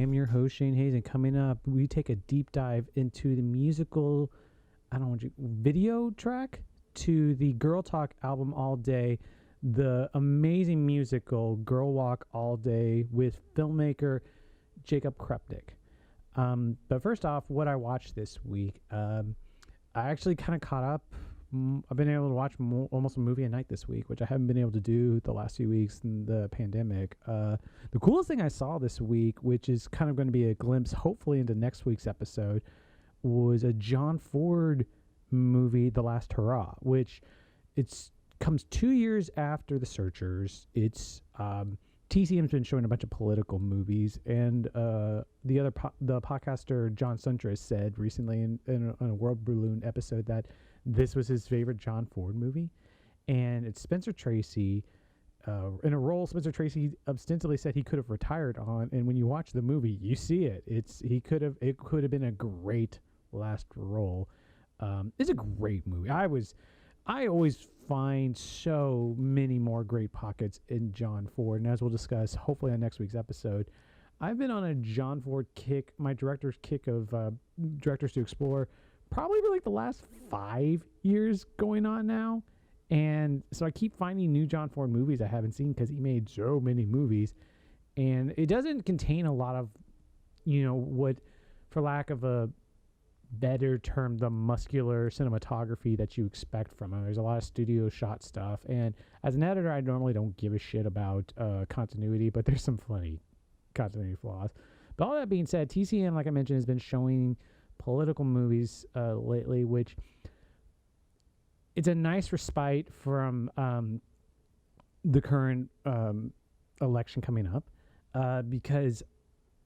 am your host, Shane Hayes, and coming up, we take a deep dive into the musical, video track to the Girl Talk album All Day, the amazing musical Girl Walk All Day with filmmaker Jacob Krupnick. But first off, what I watched this week, I actually kind of caught up. I've been able to watch almost a movie a night this week, which I haven't been able to do the last few weeks in the pandemic. The coolest thing I saw this week, which is kind of going to be a glimpse, hopefully, into next week's episode, was a John Ford movie, The Last Hurrah, which comes 2 years after The Searchers. It's TCM's been showing a bunch of political movies, and the podcaster John Suntra said recently in a World Balloon episode that this was his favorite John Ford movie, and it's Spencer Tracy in a role Spencer Tracy ostensibly said he could have retired on, and when you watch the movie, you see it. It could have been a great last role. It's a great movie. I always find so many more great pockets in John Ford, and as we'll discuss hopefully on next week's episode, I've been on a John Ford kick, my director's kick of directors to explore, probably for like the last 5 years going on now. And so I keep finding new John Ford movies I haven't seen because he made so many movies. And it doesn't contain a lot of, what, for lack of a better term, the muscular cinematography that you expect from him. There's a lot of studio shot stuff. And as an editor, I normally don't give a shit about continuity, but there's some funny continuity flaws. But all that being said, TCM, like I mentioned, has been showing political movies lately, which it's a nice respite from the current election coming up, because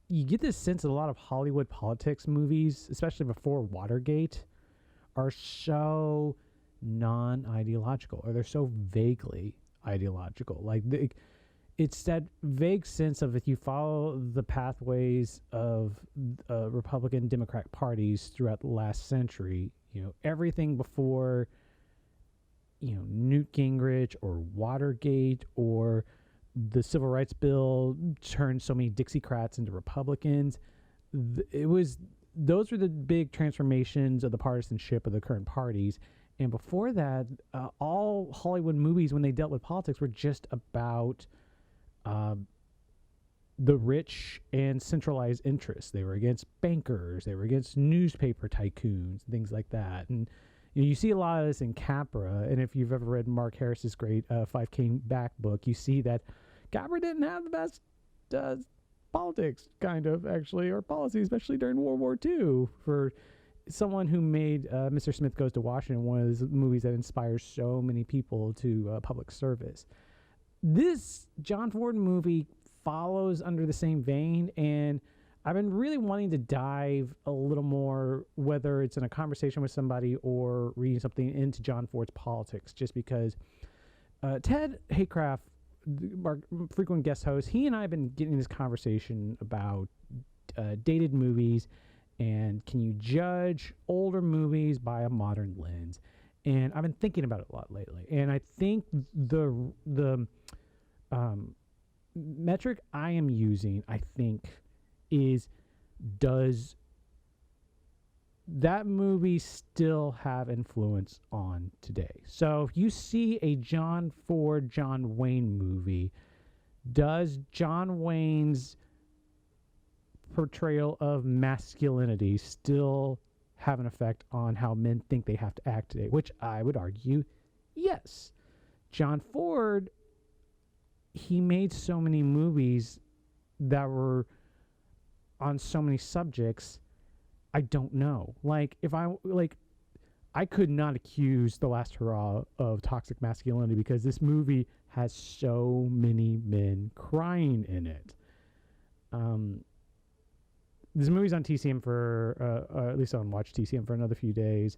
you get this sense that a lot of Hollywood politics movies, especially before Watergate, are so non-ideological, or they're so vaguely ideological. Like it's that vague sense of, if you follow the pathways of Republican Democratic parties throughout the last century, everything before, Newt Gingrich or Watergate or the Civil Rights Bill turned so many Dixiecrats into Republicans. Those were the big transformations of the partisanship of the current parties. And before that, all Hollywood movies, when they dealt with politics, were just about the rich and centralized interests. They were against bankers. They were against newspaper tycoons, things like that. And you see a lot of this in Capra. And if you've ever read Mark Harris's great 5K Back book, you see that Capra didn't have the best politics, kind of, actually, or policy, especially during World War II. For someone who made Mr. Smith Goes to Washington, one of those movies that inspires so many people to public service. This John Ford movie follows under the same vein, and I've been really wanting to dive a little more, whether it's in a conversation with somebody or reading something, into John Ford's politics, just because Ted Haycraft, our frequent guest host, he and I have been getting this conversation about dated movies, and can you judge older movies by a modern lens? And I've been thinking about it a lot lately, and I think the metric I am using, is, does that movie still have influence on today? So if you see a John Ford, John Wayne movie, does John Wayne's portrayal of masculinity still have an effect on how men think they have to act today? Which I would argue, yes. John Ford, he made so many movies that were on so many subjects. I don't know. I could not accuse The Last Hurrah of toxic masculinity, because this movie has so many men crying in it. This movie's on TCM for, at least on Watch TCM, for another few days.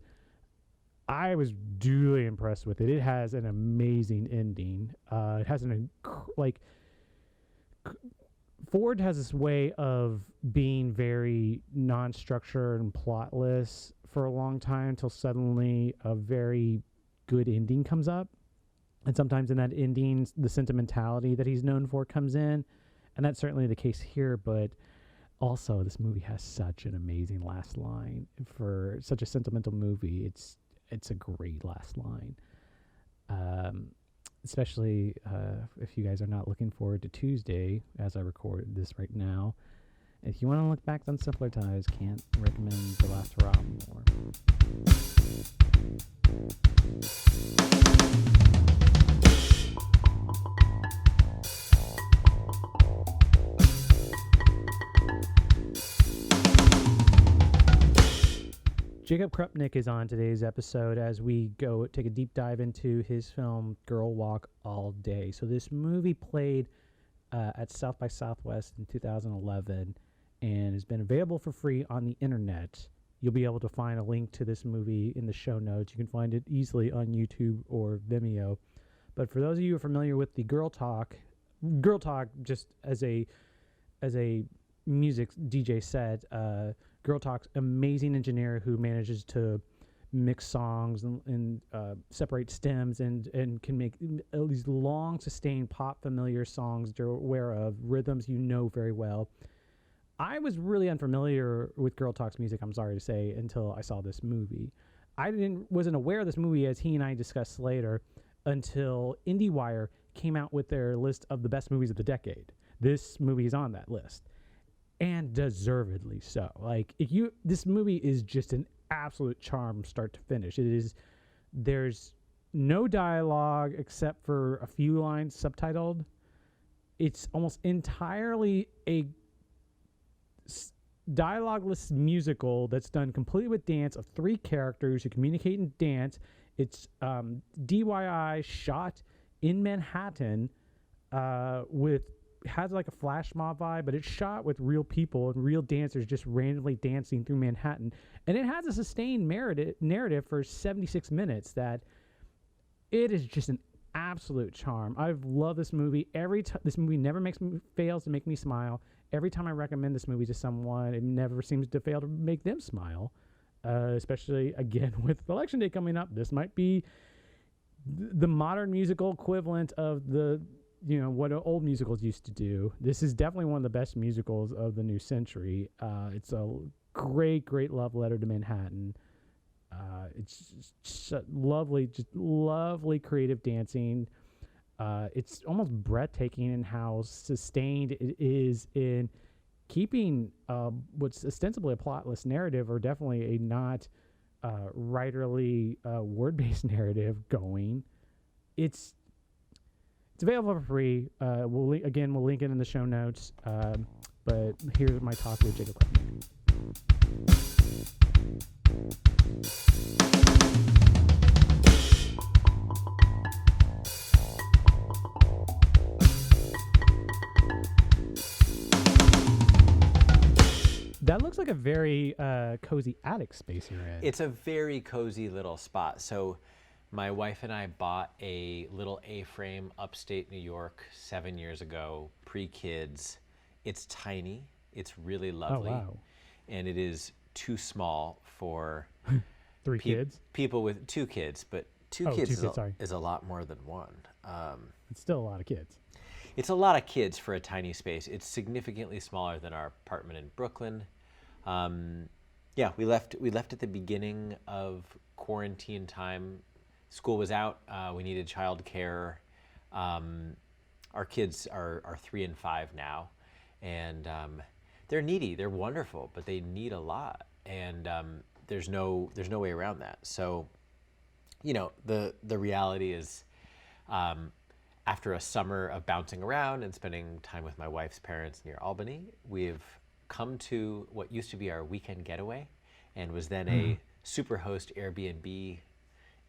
I was duly impressed with it. It has an amazing ending. It has Ford has this way of being very non-structured and plotless for a long time, until suddenly a very good ending comes up. And sometimes in that ending, the sentimentality that he's known for comes in. And that's certainly the case here. But Also, this movie has such an amazing last line for such a sentimental movie. It's a great last line. Especially if you guys are not looking forward to Tuesday, as I record this right now. If you want to look back on simpler times, can't recommend The Last Hurrah more. Jacob Krupnick is on today's episode as we go take a deep dive into his film Girl Walk All Day. So this movie played at South by Southwest in 2011 and has been available for free on the internet. You'll be able to find a link to this movie in the show notes. You can find it easily on YouTube or Vimeo. But for those of you who are familiar with the Girl Talk just as a music DJ set, Girl Talk's amazing engineer who manages to mix songs and separate stems and can make these long sustained pop familiar songs you're aware of, rhythms you know very well. I was really unfamiliar with Girl Talk's music, I'm sorry to say, until I saw this movie. I wasn't aware of this movie, as he and I discussed later, until IndieWire came out with their list of the best movies of the decade. This movie is on that list. And deservedly so. Like, this movie is just an absolute charm start to finish. There's no dialogue except for a few lines subtitled. It's almost entirely a dialogueless musical that's done completely with dance of three characters who communicate in dance. It's DIY shot in Manhattan has like a flash mob vibe, but it's shot with real people and real dancers just randomly dancing through Manhattan. And it has a sustained narrative for 76 minutes that it is just an absolute charm. I've loved this movie. This movie never fails to make me smile. Every time I recommend this movie to someone, it never seems to fail to make them smile. Especially, again, with Election Day coming up. This might be the modern musical equivalent of what old musicals used to do. This is definitely one of the best musicals of the new century. It's a great love letter to Manhattan. It's just lovely creative dancing. It's almost breathtaking in how sustained it is in keeping what's ostensibly a plotless narrative, or definitely a not writerly word-based narrative going. It's available for free. We'll link it in the show notes. But here's my talk with Jacob Krupnick. That looks like a very cozy attic space you're in. It's a very cozy little spot. So my wife and I bought a little A-frame upstate New York 7 years ago, pre-kids. It's tiny. It's really lovely. Oh, wow. And it is too small for Three kids? People with two kids, but two kids is a lot more than one. It's still a lot of kids. It's a lot of kids for a tiny space. It's significantly smaller than our apartment in Brooklyn. We left at the beginning of quarantine time. School was out. We needed childcare. Our kids are 3 and 5 now, and they're needy. They're wonderful, but they need a lot, and there's no way around that. So, the reality is, after a summer of bouncing around and spending time with my wife's parents near Albany, we've come to what used to be our weekend getaway, and was then a Superhost Airbnb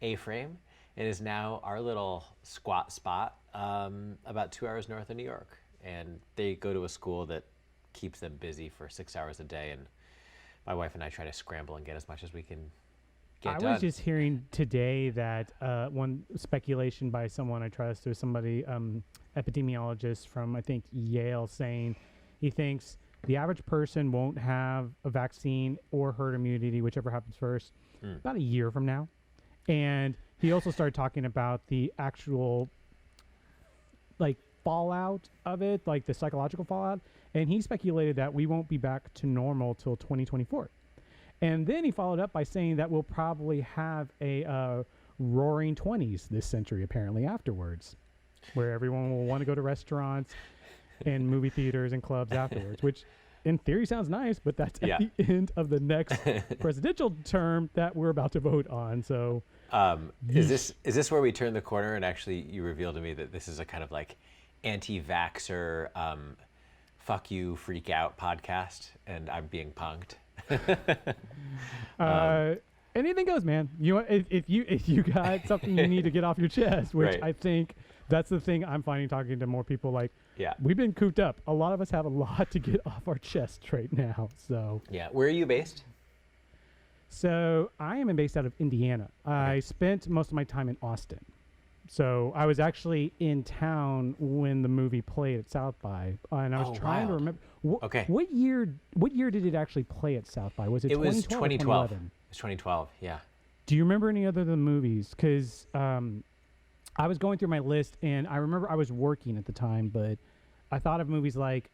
A-frame, and is now our little squat spot about 2 hours north of New York. And they go to a school that keeps them busy for 6 hours a day, and my wife and I try to scramble and get as much as we can get done. I was just hearing today that one speculation by someone I trust, or somebody, epidemiologist from, I think, Yale, saying he thinks the average person won't have a vaccine or herd immunity, whichever happens first, about a year from now. And he also started talking about the actual fallout of it, like the psychological fallout. And he speculated that we won't be back to normal till 2024. And then he followed up by saying that we'll probably have a roaring 20s this century, apparently, afterwards, where everyone will want to go to restaurants and movie theaters and clubs afterwards, which in theory sounds nice, but that's at the end of the next presidential term that we're about to vote on. So is this where we turn the corner and actually you reveal to me that this is a kind of like anti-vaxxer, fuck you, freak out podcast, and I'm being punked? Anything goes, man. If you got something you need to get off your chest, which Right. I think that's the thing I'm finding talking to more people. Like, Yeah. we've been cooped up. A lot of us have a lot to get off our chest right now. So Yeah. Where are you based? I am based out of Indiana. I spent most of my time in Austin. So I was actually in town when the movie played at South by, and I was trying to remember. What year did it actually play at South by? Was it 2012 was 2012. or 2011? It was 2012. Yeah. Do you remember any other of the movies? Because I was going through my list, and I remember I was working at the time, but I thought of movies like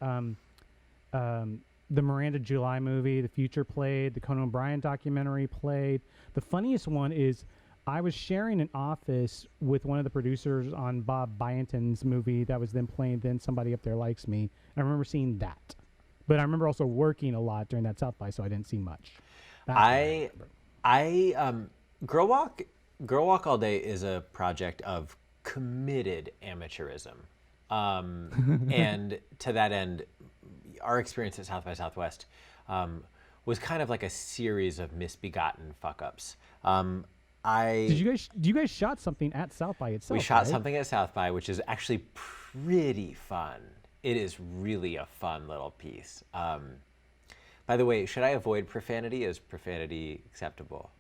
the Miranda July movie, The Future played, the Conan O'Brien documentary played. The funniest one is I was sharing an office with one of the producers on Bob Byenton's movie that was then playing Then Somebody Up There Likes Me. I remember seeing that. But I remember also working a lot during that South by, so I didn't see much. Girl Walk All Day is a project of committed amateurism. And to that end, our experience at South by Southwest was kind of like a series of misbegotten fuck-ups. You guys shot something at South by itself? We shot right? something at South by, which is actually pretty fun. It is really a fun little piece. By the way, should I avoid profanity? Is profanity acceptable?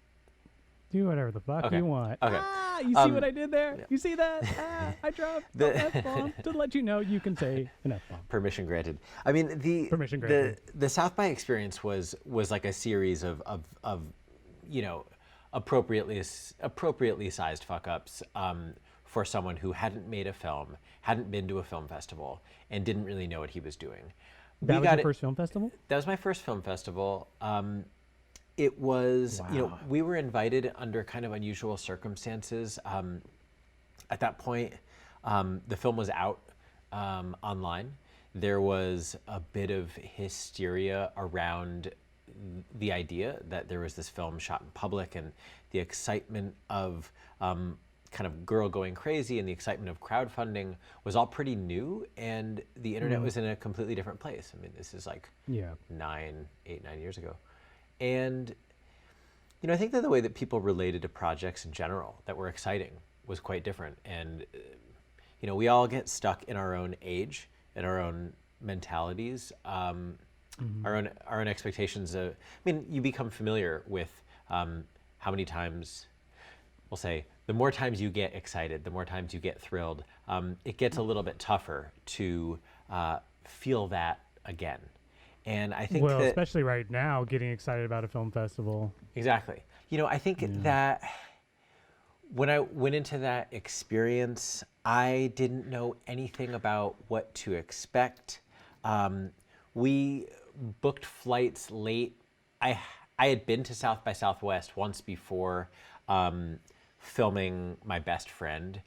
Do whatever the fuck you want. Okay. You see what I did there? Yeah. You see that? I dropped the F-bomb to let you know you can say an F-bomb. Permission granted. I mean, Permission granted. The South by experience was like a series of you know, appropriately sized fuck ups for someone who hadn't made a film, hadn't been to a film festival, and didn't really know what he was doing. That was your first film festival? That was my first film festival. It was, you know, we were invited under kind of unusual circumstances. At that point, the film was out online. There was a bit of hysteria around the idea that there was this film shot in public, and the excitement of kind of girl going crazy and the excitement of crowdfunding was all pretty new, and the internet was in a completely different place. I mean, this is like 9 years ago. And, you know, I think that the way that people related to projects in general that were exciting was quite different. And, you know, we all get stuck in our own age and our own mentalities, our own expectations. I mean, you become familiar with how many times, we'll say, the more times you get excited, the more times you get thrilled, it gets a little bit tougher to feel that again. And I think that, especially right now, getting excited about a film festival. Exactly. You know, I think that when I went into that experience, I didn't know anything about what to expect. We booked flights late. I had been to South by Southwest once before, filming my best friend,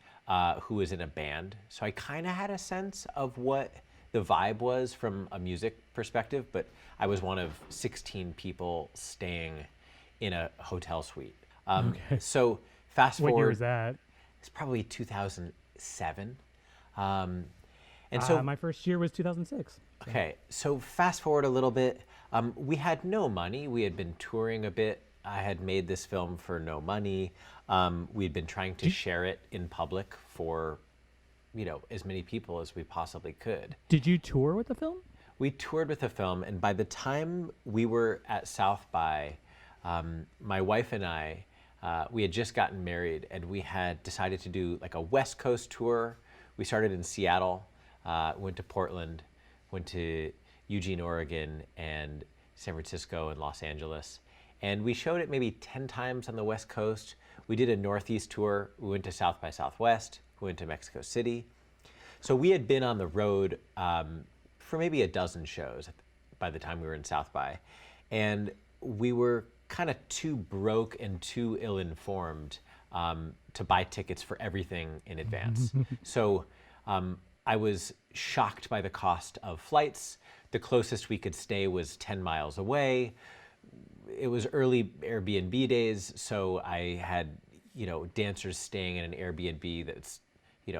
who was in a band. So I kind of had a sense of what the vibe was from a music perspective, but I was one of 16 people staying in a hotel suite. So fast forward. What year was that? It's probably 2007. And so my first year was 2006. Okay, so fast forward a little bit. We had no money. We had been touring a bit. I had made this film for no money. We had been trying to share it in public for, you know, as many people as we possibly could. Did you tour with the film? We toured with the film, and by the time we were at South by, my wife and I, we had just gotten married, and we had decided to do like a West Coast tour. We started in Seattle, went to Portland, went to Eugene, Oregon, and San Francisco and Los Angeles. And we showed it maybe 10 times on the West Coast. We did a Northeast tour. We went to South by Southwest. We went to Mexico City. So we had been on the road for maybe a dozen shows by the time we were in South by. And we were kind of too broke and too ill-informed to buy tickets for everything in advance. So I was shocked by the cost of flights. The closest we could stay was 10 miles away. It was early Airbnb days, so I had, dancers staying in an Airbnb that's,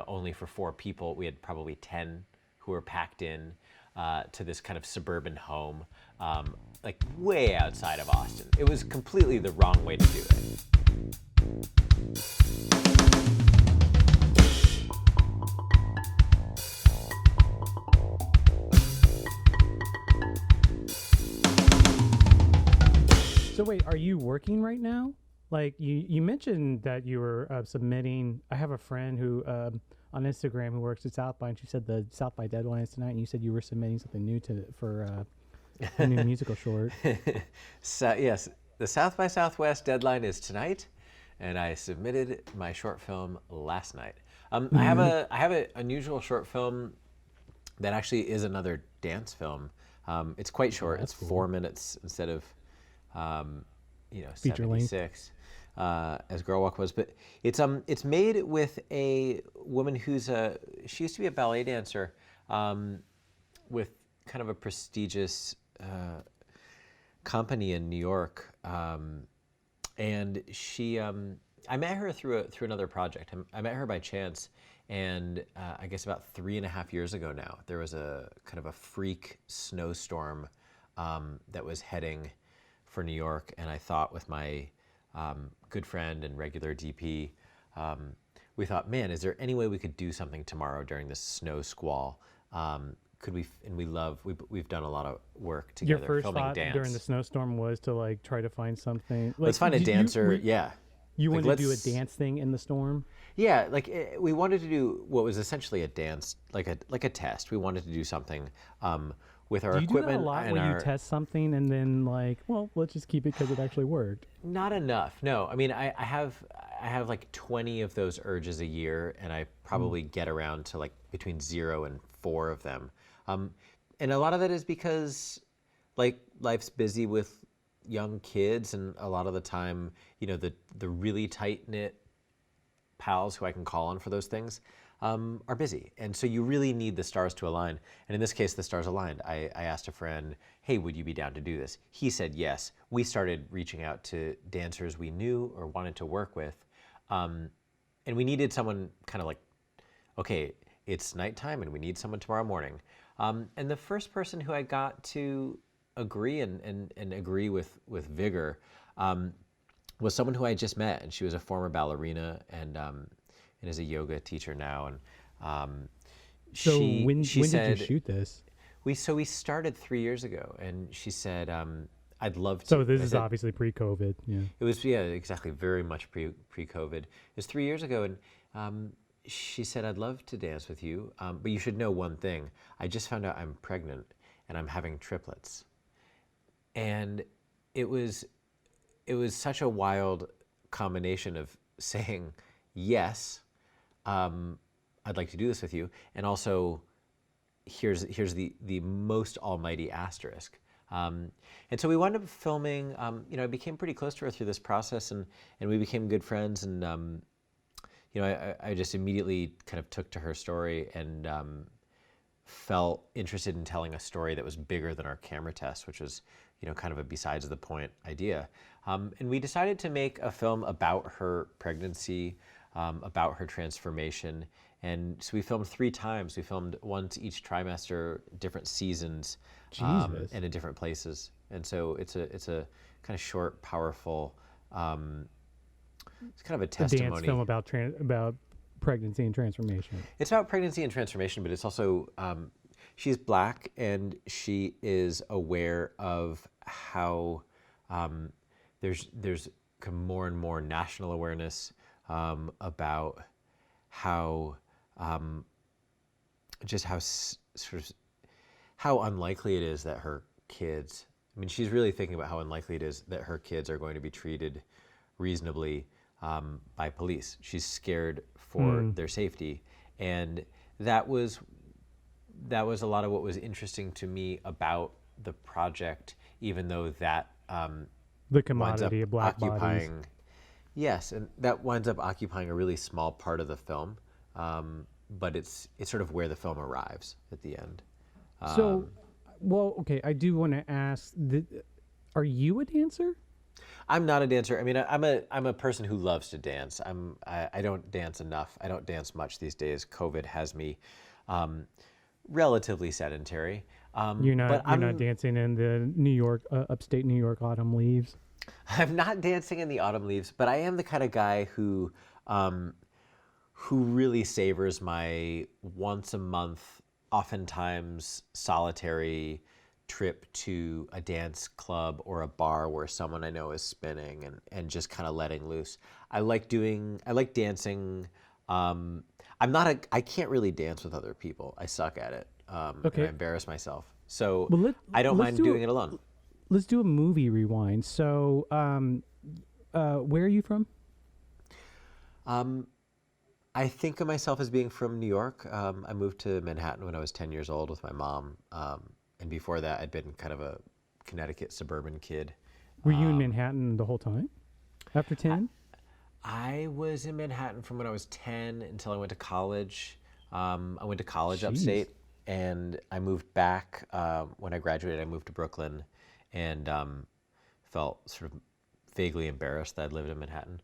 only for 4 people. We had probably 10 who were packed in to this kind of suburban home, like way outside of Austin. It was completely the wrong way to do it. So wait, are you working right now? Like you mentioned that you were submitting. I have a friend who on Instagram who works at South by, and she said the South by deadline is tonight, and you said you were submitting something new for a new musical short. So yes, the South by Southwest deadline is tonight, and I submitted my short film last night. I have an unusual short film that actually is another dance film. It's quite short. It's cool. 4 minutes instead of 76 as Girl Walk was, but it's made with a woman she used to be a ballet dancer with kind of a prestigious company in New York, and she I met her through another project. I met her by chance, and I guess about 3.5 years ago now, there was a kind of a freak snowstorm that was heading for New York, and I thought with my good friend and regular DP, we thought, man, is there any way we could do something tomorrow during this snow squall? Could we? And we've done a lot of work together. Your first filming thought dance during the snowstorm was to like try to find something. Let's find a dancer. Yeah. You wanted to do a dance thing in the storm? Yeah, we wanted to do what was essentially a dance, like a test. We wanted to do something with our equipment. Do you do that a lot where you test something and then let's just keep it because it actually worked? Not enough. No, I mean I have like 20 of those urges a year, and I probably get around to like between 0 and 4 of them. And a lot of that is because like life's busy with young kids, and a lot of the time, the really tight-knit pals who I can call on for those things are busy. And so you really need the stars to align. And in this case, the stars aligned. I asked a friend, hey, would you be down to do this? He said yes. We started reaching out to dancers we knew or wanted to work with. And we needed someone kind of like, okay, it's nighttime and we need someone tomorrow morning. And the first person who I got to agree and agree with vigor was someone who I just met, and she was a former ballerina and is a yoga teacher now. And so when did you shoot this? We started 3 years ago, and she said, I'd love to. So this is obviously pre-COVID. Yeah. It was, yeah, exactly, very much pre-COVID. It was 3 years ago, and she said, I'd love to dance with you, but you should know one thing. I just found out I'm pregnant and I'm having triplets. And it was such a wild combination of saying, yes, I'd like to do this with you, and also here's the most almighty asterisk. And so we wound up filming, I became pretty close to her through this process, and we became good friends, and I just immediately kind of took to her story and felt interested in telling a story that was bigger than our camera test, which was kind of a besides the point idea. And we decided to make a film about her pregnancy, about her transformation. And so we filmed 3 times. We filmed once each trimester, different seasons, and in different places. And so it's a kind of short, powerful, it's kind of a testimony. A dance film about pregnancy and transformation. It's about pregnancy and transformation, but it's also, she's Black, and she is aware of how there's more and more national awareness about how just how unlikely it is that her kids. I mean, she's really thinking about how unlikely it is that her kids are going to be treated reasonably by police. She's scared for their safety, and that was a lot of what was interesting to me about the project, even though that The winds up commodity of black bodies. occupying. Yes, and that winds up occupying a really small part of the film, but it's sort of where the film arrives at the end. So, well, okay, I do want to ask: are you a dancer? I'm not a dancer. I mean, I'm a person who loves to dance. I don't dance enough. I don't dance much these days. COVID has me relatively sedentary. You're But not dancing in the New York, upstate New York autumn leaves. I'm not dancing in the autumn leaves, but I am the kind of guy who really savors my once a month, oftentimes solitary trip to a dance club or a bar where someone I know is spinning and just kind of letting loose. I like dancing. I can't really dance with other people. I suck at it. Okay. And I embarrass myself. So Well, I don't let's mind doing it alone. Let's do a movie rewind. So, where are you from? I think of myself as being from New York. I moved to Manhattan when I was 10 years old with my mom. And before that, I'd been kind of a Connecticut suburban kid. Were you in Manhattan the whole time? After 10? I was in Manhattan from when I was 10 until I went to college. I went to college Jeez. upstate, and I moved back. When I graduated, I moved to Brooklyn and felt sort of vaguely embarrassed that I'd lived in Manhattan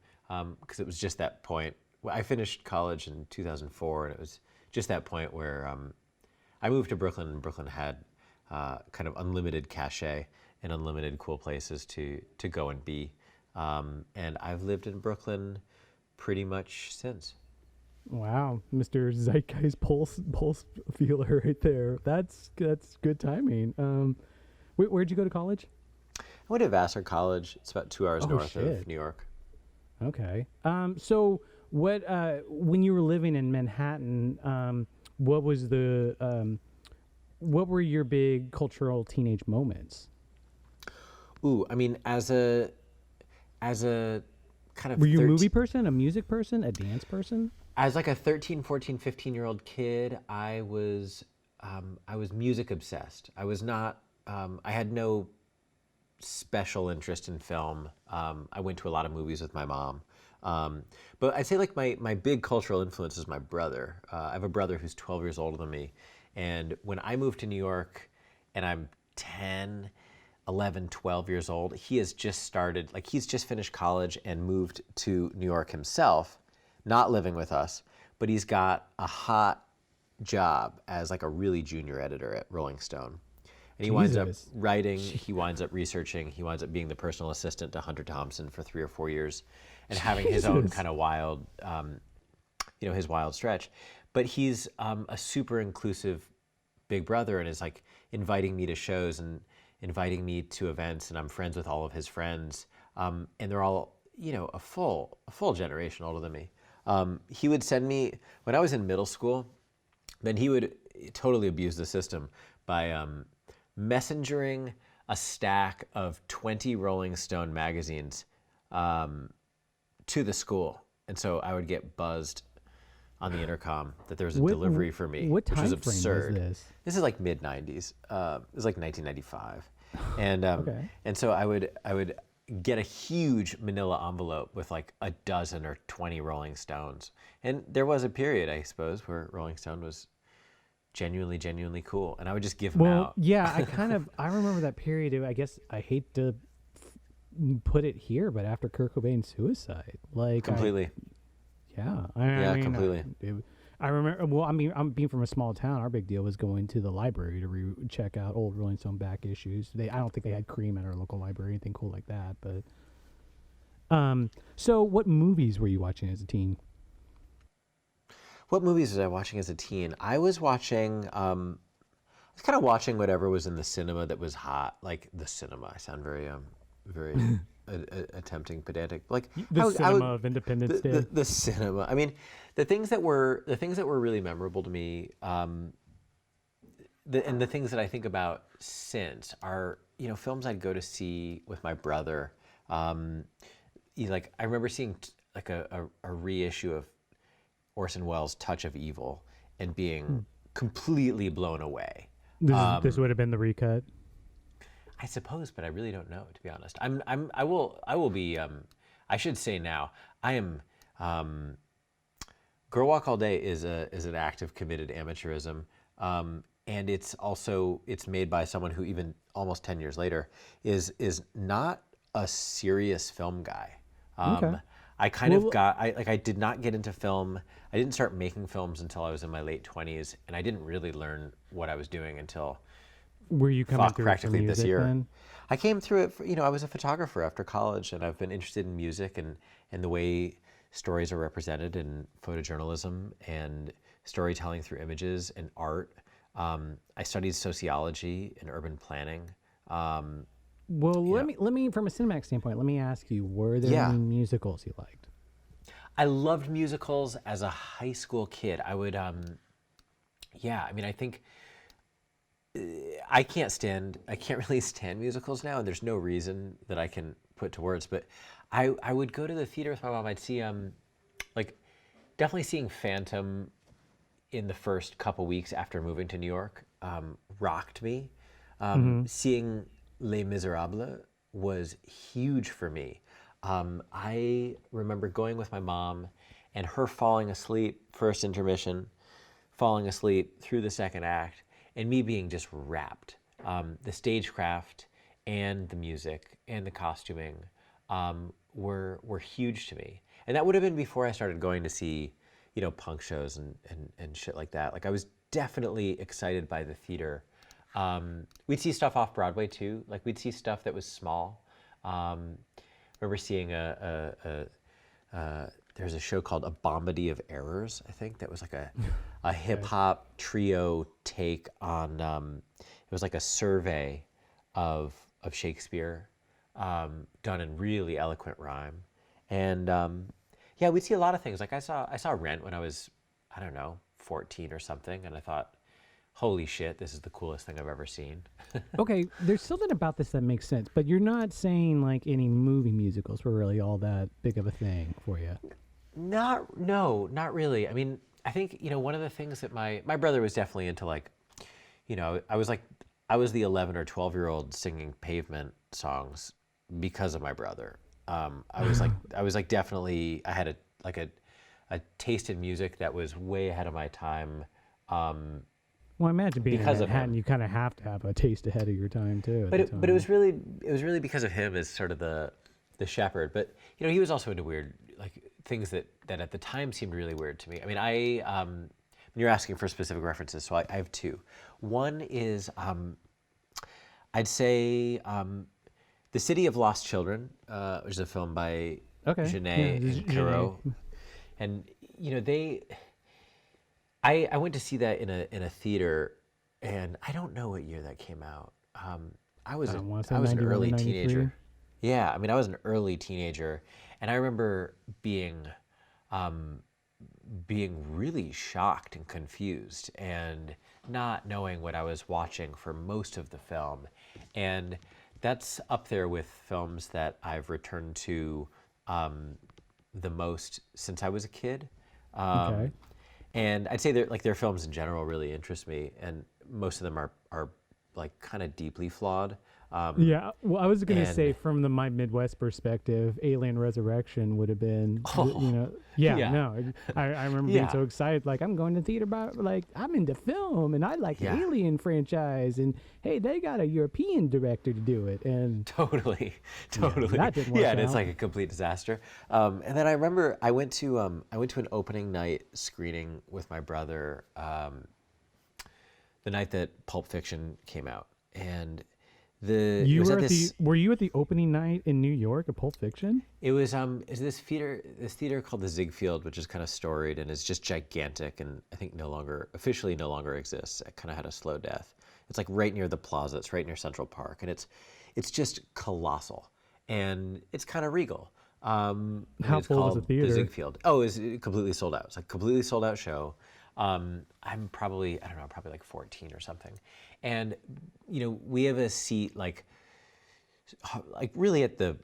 because it was just that point. I finished college in 2004, and it was just that point where I moved to Brooklyn, and Brooklyn had kind of unlimited cachet and unlimited cool places to go and be. And I've lived in Brooklyn pretty much since. Wow, Mr. Zeitgeist pulse feeler right there. That's good timing. Where'd you go to college? I went to Vassar College. It's about 2 hours north shit. of New York. Okay. So what when you were living in Manhattan, what was what were your big cultural teenage moments? Ooh, I mean, as a kind of Were you a movie person, a music person, a dance person? As like a 13, 14, 15-year-old kid, I was music obsessed. I was not I had no special interest in film. I went to a lot of movies with my mom. But I'd say like my big cultural influence is my brother. I have a brother who's 12 years older than me. And when I moved to New York and I'm 10, 11, 12 years old, he has just started, like he's just finished college and moved to New York himself, not living with us, but he's got a hot job as like a really junior editor at Rolling Stone. And he winds up writing, he winds up researching, he winds up being the personal assistant to Hunter Thompson for 3 or 4 years and having his own kind of wild, his wild stretch. But he's a super inclusive big brother and is like inviting me to shows and inviting me to events, and I'm friends with all of his friends. And they're all, a full generation older than me. He would send me, when I was in middle school, then he would totally abuse the system by messengering a stack of 20 Rolling Stone magazines to the school. And so I would get buzzed on the intercom that there was a delivery for me, which was time frame absurd. was this? This is like mid-90s. It was like 1995. And Okay. and so I would get a huge manila envelope with like a dozen or 20 Rolling Stones. And there was a period, I suppose, where Rolling Stone was genuinely cool, and I would just give them out. Yeah, I remember that period. I guess I hate to put it here, but after Kurt Cobain's suicide, like Completely. I mean, completely. I remember. Well, I mean, I'm being from a small town. Our big deal was going to the library to check out old Rolling Stone back issues. I don't think they had Cream at our local library, anything cool like that. But, so what movies were you watching as a teen? What movies was I watching as a teen? I was watching. I was kind of watching whatever was in the cinema that was hot, like the cinema. I sound very attempting pedantic, like The cinema of Independence Day. The cinema. I mean, the things that were really memorable to me, and the things that I think about since are films I'd go to see with my brother. Like I remember seeing like a reissue of Orson Welles' Touch of Evil, and being completely blown away. This would have been the recut. I suppose, but I really don't know, to be honest. I will be, I should say now, I am, Girl Walk All Day is an act of committed amateurism. And it's made by someone who even almost 10 years later is not a serious film guy. Okay. I did not get into film. I didn't start making films until I was in my late 20s, and I didn't really learn what I was doing until Were you coming through practically music this year. Then? I came through it, I was a photographer after college, and I've been interested in music and the way stories are represented in photojournalism and storytelling through images and art. I studied sociology and urban planning. Well, let me, from a cinematic standpoint, let me ask you: were there any musicals you liked? I loved musicals as a high school kid. I would, I think I can't really stand musicals now, and there's no reason that I can put to words. But I would go to the theater with my mom. I'd see, definitely seeing Phantom in the first couple weeks after moving to New York rocked me. Seeing Les Miserables was huge for me. I remember going with my mom and her falling asleep first intermission, falling asleep through the second act, and me being just rapt. The stagecraft and the music and the costuming were huge to me. And that would have been before I started going to see, punk shows and shit like that. Like, I was definitely excited by the theater. We'd see stuff off Broadway too. Like, we'd see stuff that was small. Remember seeing there's a show called A Bombady of Errors, I think, that was like a hip hop trio take on, it was like a survey of Shakespeare, done in really eloquent rhyme. And we'd see a lot of things. Like, I saw Rent when I was, 14 or something, and I thought, holy shit, this is the coolest thing I've ever seen. Okay, there's something about this that makes sense, but you're not saying like any movie musicals were really all that big of a thing for you. Not really. I mean, I think, one of the things that my brother was definitely into, like, I was the 11 or 12-year-old singing Pavement songs because of my brother. I was definitely, I had a taste in music that was way ahead of my time. Well, I imagine being in because of Manhattan, him. you kind of have to have a taste ahead of your time too. But it was really because of him as sort of the shepherd. But he was also into weird, like, things that at the time seemed really weird to me. I mean, you're asking for specific references, so I have two. One is I'd say The City of Lost Children, which is a film by Genet and Caro, and I went to see that in a theater, and I don't know what year that came out. I was an early teenager. Yeah, I mean, I was an early teenager, and I remember being really shocked and confused and not knowing what I was watching for most of the film. And that's up there with films that I've returned to the most since I was a kid. Okay. And I'd say their films in general really interest me, and most of them are like kind of deeply flawed. Yeah, well, I was going to say, from my Midwest perspective, Alien Resurrection would have been, I remember being so excited, like, I'm going to theater, like, I'm into film, and I like the Alien franchise, and hey, they got a European director to do it, and totally, that didn't work out. And it's like a complete disaster. And then I remember I went to an opening night screening with my brother, the night that Pulp Fiction came out, and were you at the opening night in New York of Pulp Fiction? It was is this theater called the Ziegfeld, which is kind of storied and is just gigantic, and I think officially no longer exists. It kind of had a slow death. It's like right near the Plaza. It's right near Central Park, and it's just colossal, and it's kind of regal. How full was the theater? The Ziegfeld. Oh, it was completely sold out. It's like a completely sold out show. I'm probably like 14 or something. And, we have a seat like really at the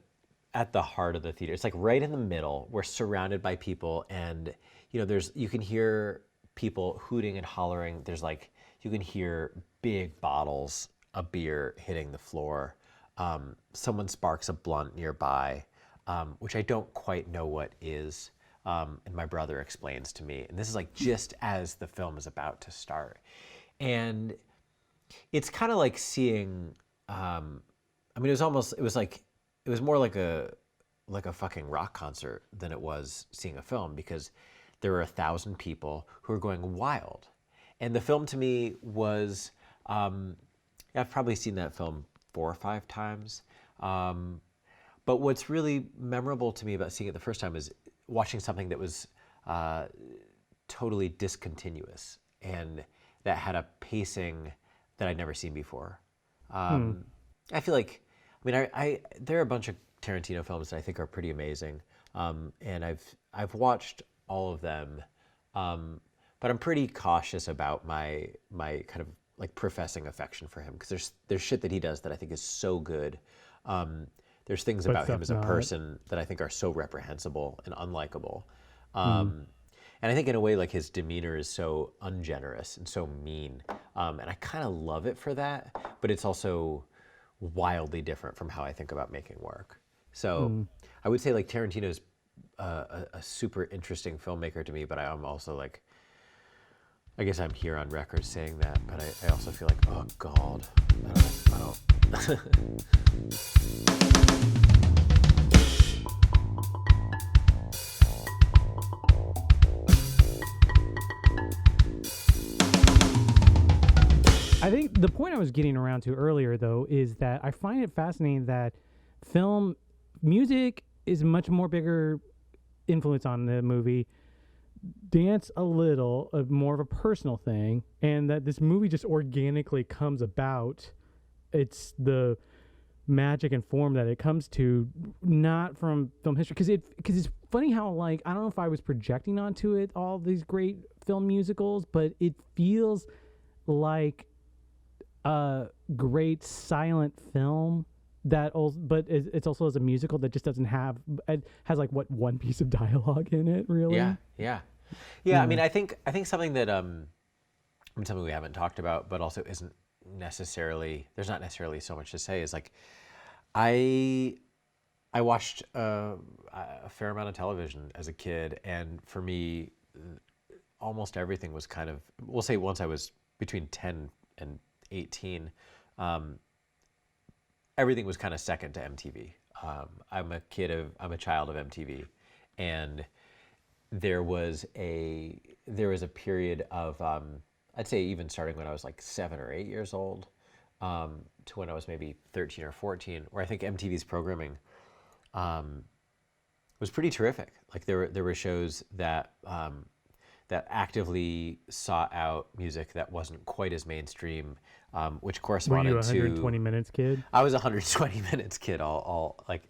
heart of the theater. It's like right in the middle. We're surrounded by people, and, you can hear people hooting and hollering. There's like, you can hear big bottles of beer hitting the floor. Someone sparks a blunt nearby, which I don't quite know what is. And my brother explains to me. And this is like just as the film is about to start. And it's kind of like seeing, I mean, it was more like a fucking rock concert than it was seeing a film, because there were 1,000 people who were going wild. And the film to me was, I've probably seen that film 4 or 5 times. But what's really memorable to me about seeing it the first time is watching something that was totally discontinuous and that had a pacing that I'd never seen before. I feel like, I mean, there are a bunch of Tarantino films that I think are pretty amazing, and I've watched all of them, but I'm pretty cautious about my kind of like professing affection for him, because there's shit that he does that I think is so good. There's things about him as a person that I think are so reprehensible and unlikable. And I think in a way, like, his demeanor is so ungenerous and so mean. And I kind of love it for that, but it's also wildly different from how I think about making work. So I would say, like, Tarantino's a super interesting filmmaker to me, but I'm also like, I guess I'm here on record saying that, but I also feel like, oh God, I don't. I think the point I was getting around to earlier, though, is that I find it fascinating that music is much more bigger influence on the movie, dance a little, more of a personal thing, and that this movie just organically comes about. It's the magic and form that it comes to, not from film history, because it's funny how, like, I don't know if I was projecting onto it all these great film musicals, but it feels like a great silent film that also, but it's also as a musical that just doesn't have, it has like one piece of dialogue in it, really. Yeah. I mean, I think something that something we haven't talked about, but also isn't necessarily, there's not necessarily so much to say, is like, I watched a fair amount of television as a kid, and for me, almost everything was kind of, we'll say once I was between 10 and 18, everything was kind of second to MTV. I'm a child of MTV, and there was a period of, I'd say even starting when I was like 7 or 8 years old, to when I was maybe 13 or 14, where I think MTV's programming was pretty terrific. Like there were shows that that actively sought out music that wasn't quite as mainstream, which corresponded to... Were you 120 Minutes kid? I was a 120 Minutes kid, all like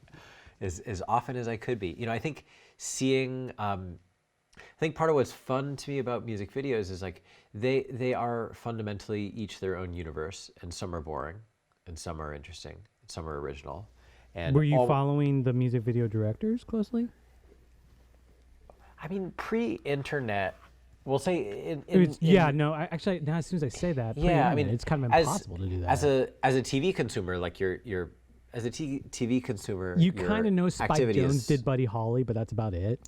as often as I could be. You know, I think seeing... I think part of what's fun to me about music videos is like they are fundamentally each their own universe, and some are boring, and some are interesting, and some are original. And were you following the music video directors closely? I mean, pre-internet, we'll say now as soon as I say that, I mean, it's kind of impossible to do that. As a TV consumer, like you're as a TV consumer, you kind of know Spike Jones did Buddy Holly, but that's about it.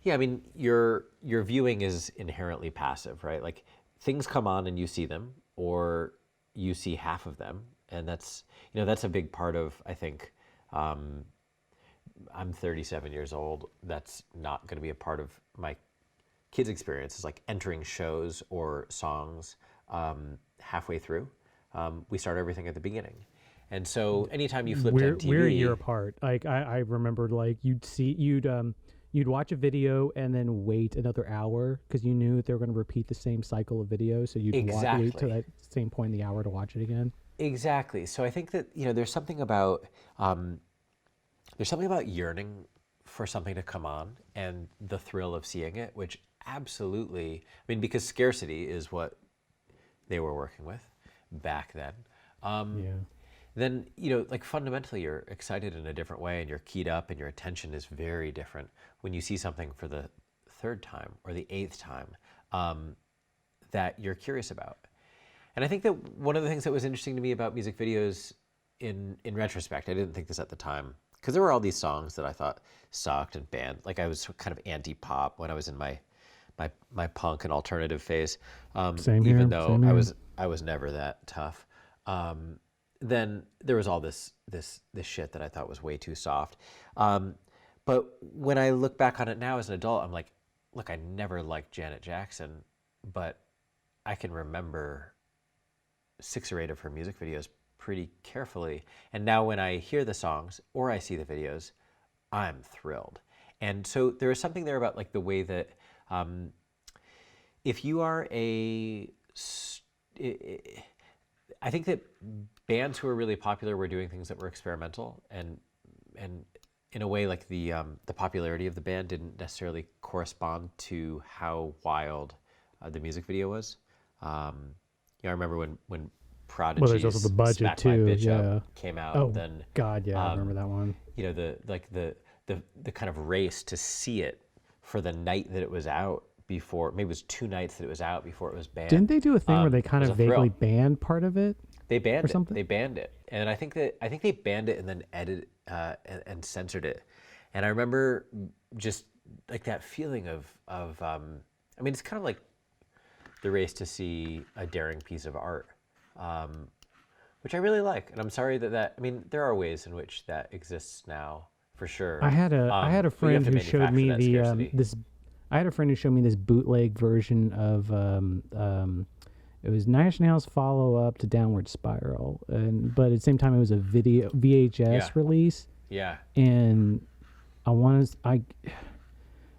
Yeah, I mean, your viewing is inherently passive, right? Like, things come on and you see them, or you see half of them, and that's a big part of, I think, I'm 37 years old. That's not going to be a part of my kids' experience, is like entering shows or songs halfway through. We start everything at the beginning. And so anytime you flip to MTV... We're a year apart. Like, I remember, like, you'd watch a video and then wait another hour because you knew they were going to repeat the same cycle of videos. So you'd wait to that same point in the hour to watch it again. Exactly. So I think that, there's something about yearning for something to come on and the thrill of seeing it, which absolutely, I mean, because scarcity is what they were working with back then. Then, like, fundamentally you're excited in a different way, and you're keyed up, and your attention is very different when you see something for the 3rd time or the 8th time. that you're curious about. And I think that one of the things that was interesting to me about music videos in retrospect, I didn't think this at the time, because there were all these songs that I thought sucked and banned. Like I was kind of anti-pop when I was in my punk and alternative phase. Same here, even though same here. I was never that tough. Then there was all this shit that I thought was way too soft. But when I look back on it now as an adult, I'm like, look, I never liked Janet Jackson, but I can remember 6 or 8 of her music videos pretty carefully. And now when I hear the songs or I see the videos, I'm thrilled. And so there is something there about like the way that if you are I think that bands who are really popular were doing things that were experimental, and in a way, like the popularity of the band didn't necessarily correspond to how wild the music video was. I remember when Prodigy's Well, there's also the budget Smack too. My Bitch Yeah. Up came out. Oh Then God, yeah, I remember that one. the kind of race to see it for the night that it was out before, maybe it was 2 nights that it was out before it was banned. Didn't they do a thing where they kind was of a thrill. vaguely banned part of it? They banned or it. something? They banned it, and I think they banned it and then edited and censored it. And I remember just like that feeling of I mean, it's kind of like the race to see a daring piece of art, which I really like. And I'm sorry that I mean, there are ways in which that exists now, for sure. I had a But you have friend to who showed me manufacture that the scarcity. this. I had a friend who showed me this bootleg version of it was Nine Inch Nails' follow-up to Downward Spiral, but at the same time it was a video VHS Yeah. release, Yeah. and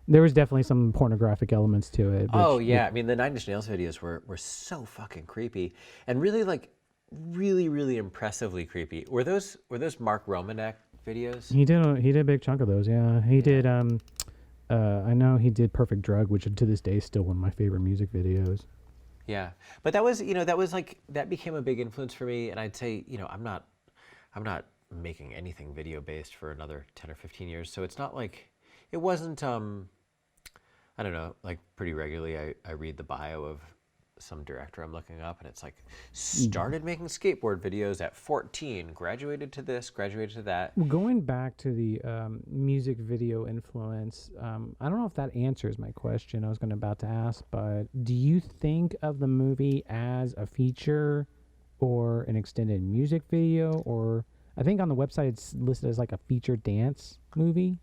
there was definitely some pornographic elements to it. Oh which- yeah, I mean the Nine Inch Nails videos were so fucking creepy, and really like really impressively creepy. Were those Mark Romanek videos? He did a big chunk of those. Yeah, he did. I know he did Perfect Drug, which to this day is still one of my favorite music videos. Yeah, but that was like that became a big influence for me, and I'd say I'm not making anything video based for another 10 or 15 years, so it's not like it wasn't I don't know, like pretty regularly I read the bio of some director I'm looking up, and it's like started making skateboard videos at 14, graduated to this, graduated to that. Well, going back to the music video influence, I don't know if that answers my question I was about to ask, but do you think of the movie as a feature or an extended music video? Or I think on the website it's listed as like a feature dance movie.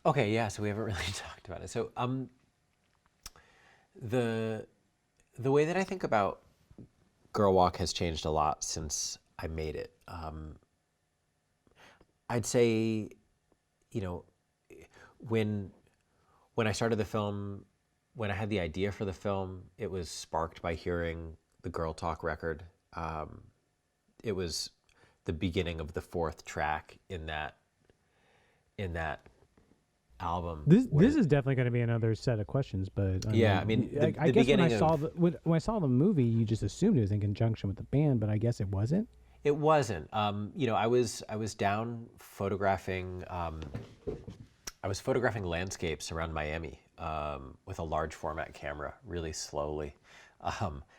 Okay, yeah, so we haven't really talked about it. So the way that I think about Girl Walk has changed a lot since I made it. I'd say, when I started the film, when I had the idea for the film, it was sparked by hearing the Girl Talk record. It was the beginning of the 4th track in that album. This is definitely going to be another set of questions, but I mean, I guess when I saw the movie, you just assumed it was in conjunction with the band, but I guess it wasn't. It wasn't. I was down photographing. I was photographing landscapes around Miami with a large format camera, really slowly,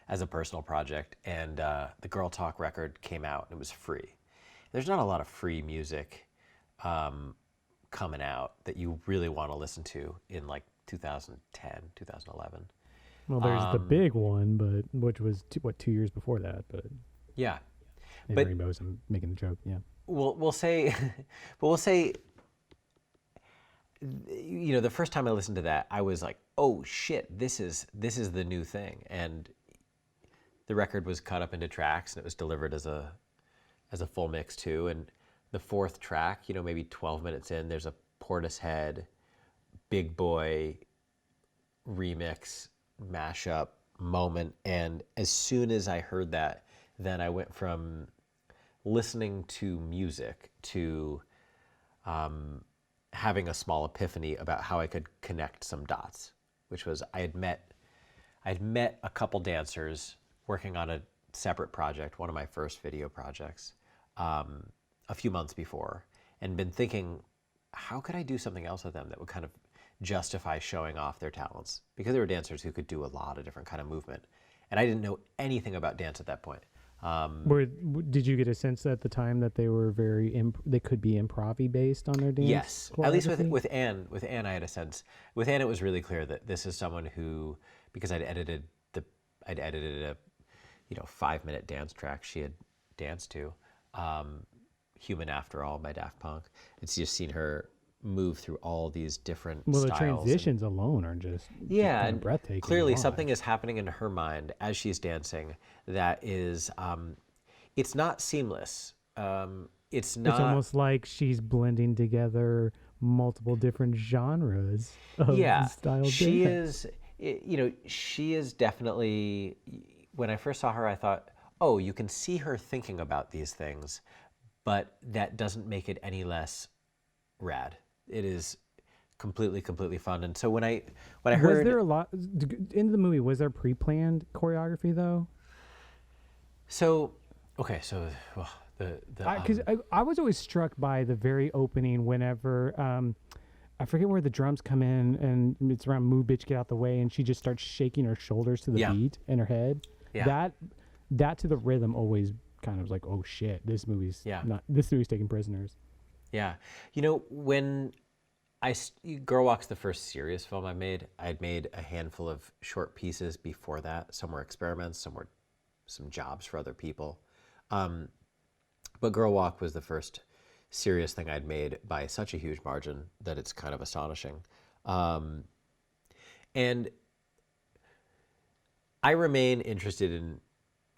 as a personal project. And the Girl Talk record came out, and it was free. There's not a lot of free music coming out that you really want to listen to in like 2010, 2011. Well, there's the big one, but which was 2 years before that, but yeah. But Rainbows, I'm making the joke. Yeah. We'll say, but we'll say, the first time I listened to that, I was like, oh shit, this is the new thing. And the record was cut up into tracks, and it was delivered as a full mix too. And the 4th track, maybe 12 minutes in, there's a Portishead, Big Boy remix, mashup moment. And as soon as I heard that, then I went from listening to music to having a small epiphany about how I could connect some dots, which was I had met a couple dancers working on a separate project, one of my first video projects, a few months before, and been thinking, how could I do something else with them that would kind of justify showing off their talents, because there were dancers who could do a lot of different kind of movement, and I didn't know anything about dance at that point. Did you get a sense at the time that they were they could be improv-y based on their dance? Yes, at least with Anne. With Anne, I had a sense. With Anne, it was really clear that this is someone who, because I'd edited a 5-minute dance track she had danced to, "Human After All" by Daft Punk. It's just seen her move through all these different styles. The transitions alone are just and breathtaking. Clearly, something is happening in her mind as she's dancing that is, it's not seamless. It's not. It's almost like she's blending together multiple different genres of style. She is. She is definitely. When I first saw her, I thought, oh, you can see her thinking about these things, but that doesn't make it any less rad. It is completely fun. And so when I heard, was there a lot in the movie? Was there pre-planned choreography though? So because I was always struck by the very opening whenever I forget where the drums come in, and it's around "Move Bitch Get Out the Way," and she just starts shaking her shoulders to the beat in her head. Yeah. That to the rhythm always kind of was like, oh shit, this movie's taking prisoners. Yeah. When Girl Walk's the first serious film I made. I'd made a handful of short pieces before that. Some were experiments, some were some jobs for other people. But Girl Walk was the first serious thing I'd made by such a huge margin that it's kind of astonishing. And I remain interested in,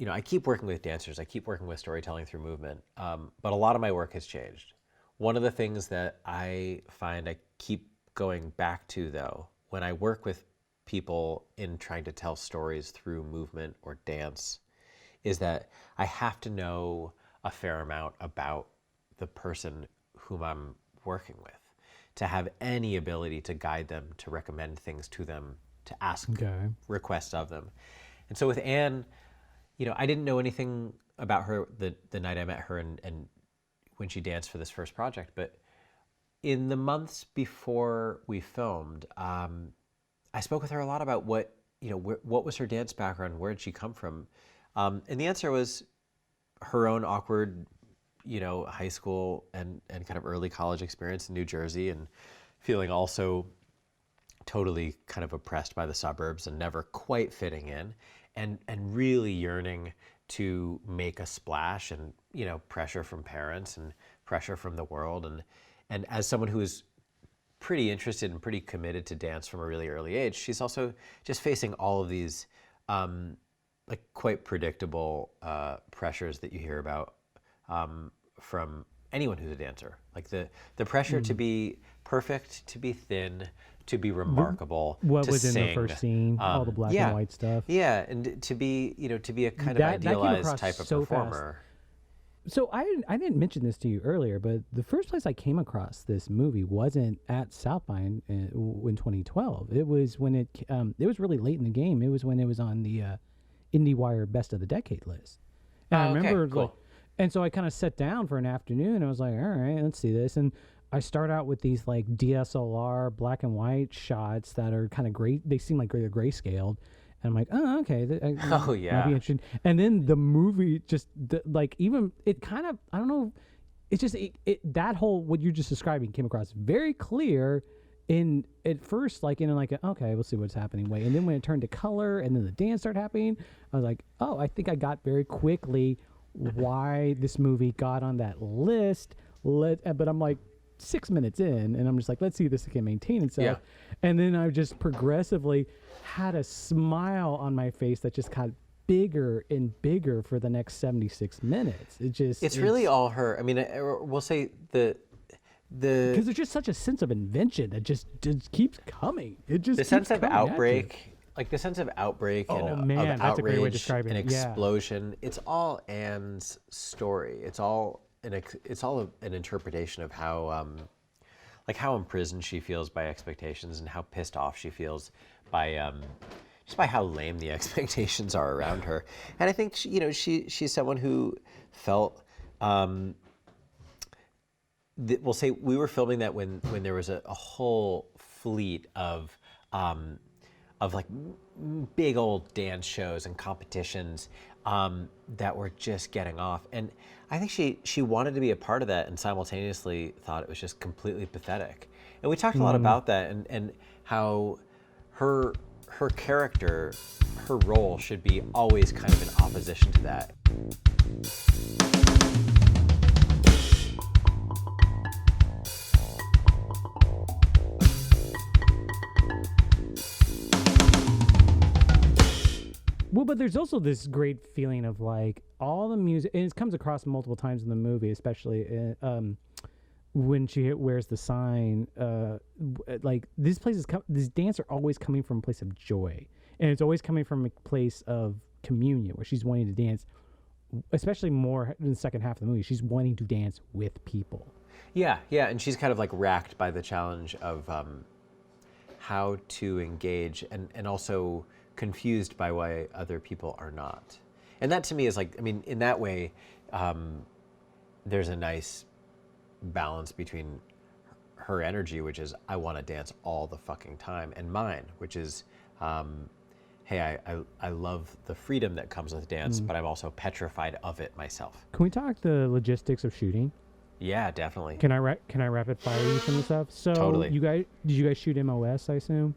I keep working with dancers, I keep working with storytelling through movement, but a lot of my work has changed. One of the things that I find I keep going back to, though, when I work with people in trying to tell stories through movement or dance, is that I have to know a fair amount about the person whom I'm working with, to have any ability to guide them, to recommend things to them, to ask requests of them. And so with Anne, I didn't know anything about her the night I met her and when she danced for this first project, but in the months before we filmed, I spoke with her a lot about what was her dance background, where did she come from? And the answer was her own awkward, high school and kind of early college experience in New Jersey, and feeling also totally kind of oppressed by the suburbs and never quite fitting in, and really yearning to make a splash, and pressure from parents and pressure from the world, and as someone who is pretty interested and pretty committed to dance from a really early age, she's also just facing all of these quite predictable pressures that you hear about from anyone who's a dancer, like the pressure to be perfect, to be thin, to be remarkable, what to was sing. In the first scene, all the black and white stuff. Yeah, and to be a kind of idealized type of performer. Fast. So I didn't mention this to you earlier, but the first place I came across this movie wasn't at South by in 2012. It was when it was really late in the game. It was when it was on the IndieWire Best of the Decade list. And I remember, cool. And so I kind of sat down for an afternoon, and I was like, all right, let's see this. And I start out with these like DSLR black and white shots that are kind of great. They seem like they're grayscaled. And I'm like, oh, okay. Might be interesting. And then the movie just even it kind of, I don't know. It's just that whole, what you're just describing came across very clear in at first, okay, we'll see what's happening way. And then when it turned to color and then the dance started happening, I was like, oh, I think I got very quickly why this movie got on that list. But I'm like 6 minutes in, and I'm just like, let's see if this can maintain itself. Yeah. And then I just progressively had a smile on my face that just got bigger and bigger for the next 76 minutes. It's really all her. I mean, we'll say because there's just such a sense of invention that just keeps coming. It just the sense of outbreak, the sense of outbreak and of that's a great way to outrage describe it. and explosion. It's all Anne's story. It's all an interpretation of how how imprisoned she feels by expectations, and how pissed off she feels by just by how lame the expectations are around her. And I think she's someone who felt we'll say we were filming that when there was a whole fleet of like big old dance shows and competitions that were just getting off. And I think she wanted to be a part of that and simultaneously thought it was just completely pathetic. And we talked a lot about that and how her character, her role should be always kind of in opposition to that. Well, but there's also this great feeling of like all the music, and it comes across multiple times in the movie, especially when she wears the sign. Like these places, these dance are always coming from a place of joy, and it's always coming from a place of communion, where she's wanting to dance, especially more in the second half of the movie. She's wanting to dance with people. Yeah, and she's kind of like racked by the challenge of how to engage, and also confused by why other people are not. And that to me is like, I mean, in that way, there's a nice balance between her energy, which is, I want to dance all the fucking time, and mine, which is, hey, I love the freedom that comes with dance, but I'm also petrified of it myself. Can we talk the logistics of shooting? Yeah, definitely. Can I rapid fire you some stuff? So Totally. did you guys shoot MOS, I assume?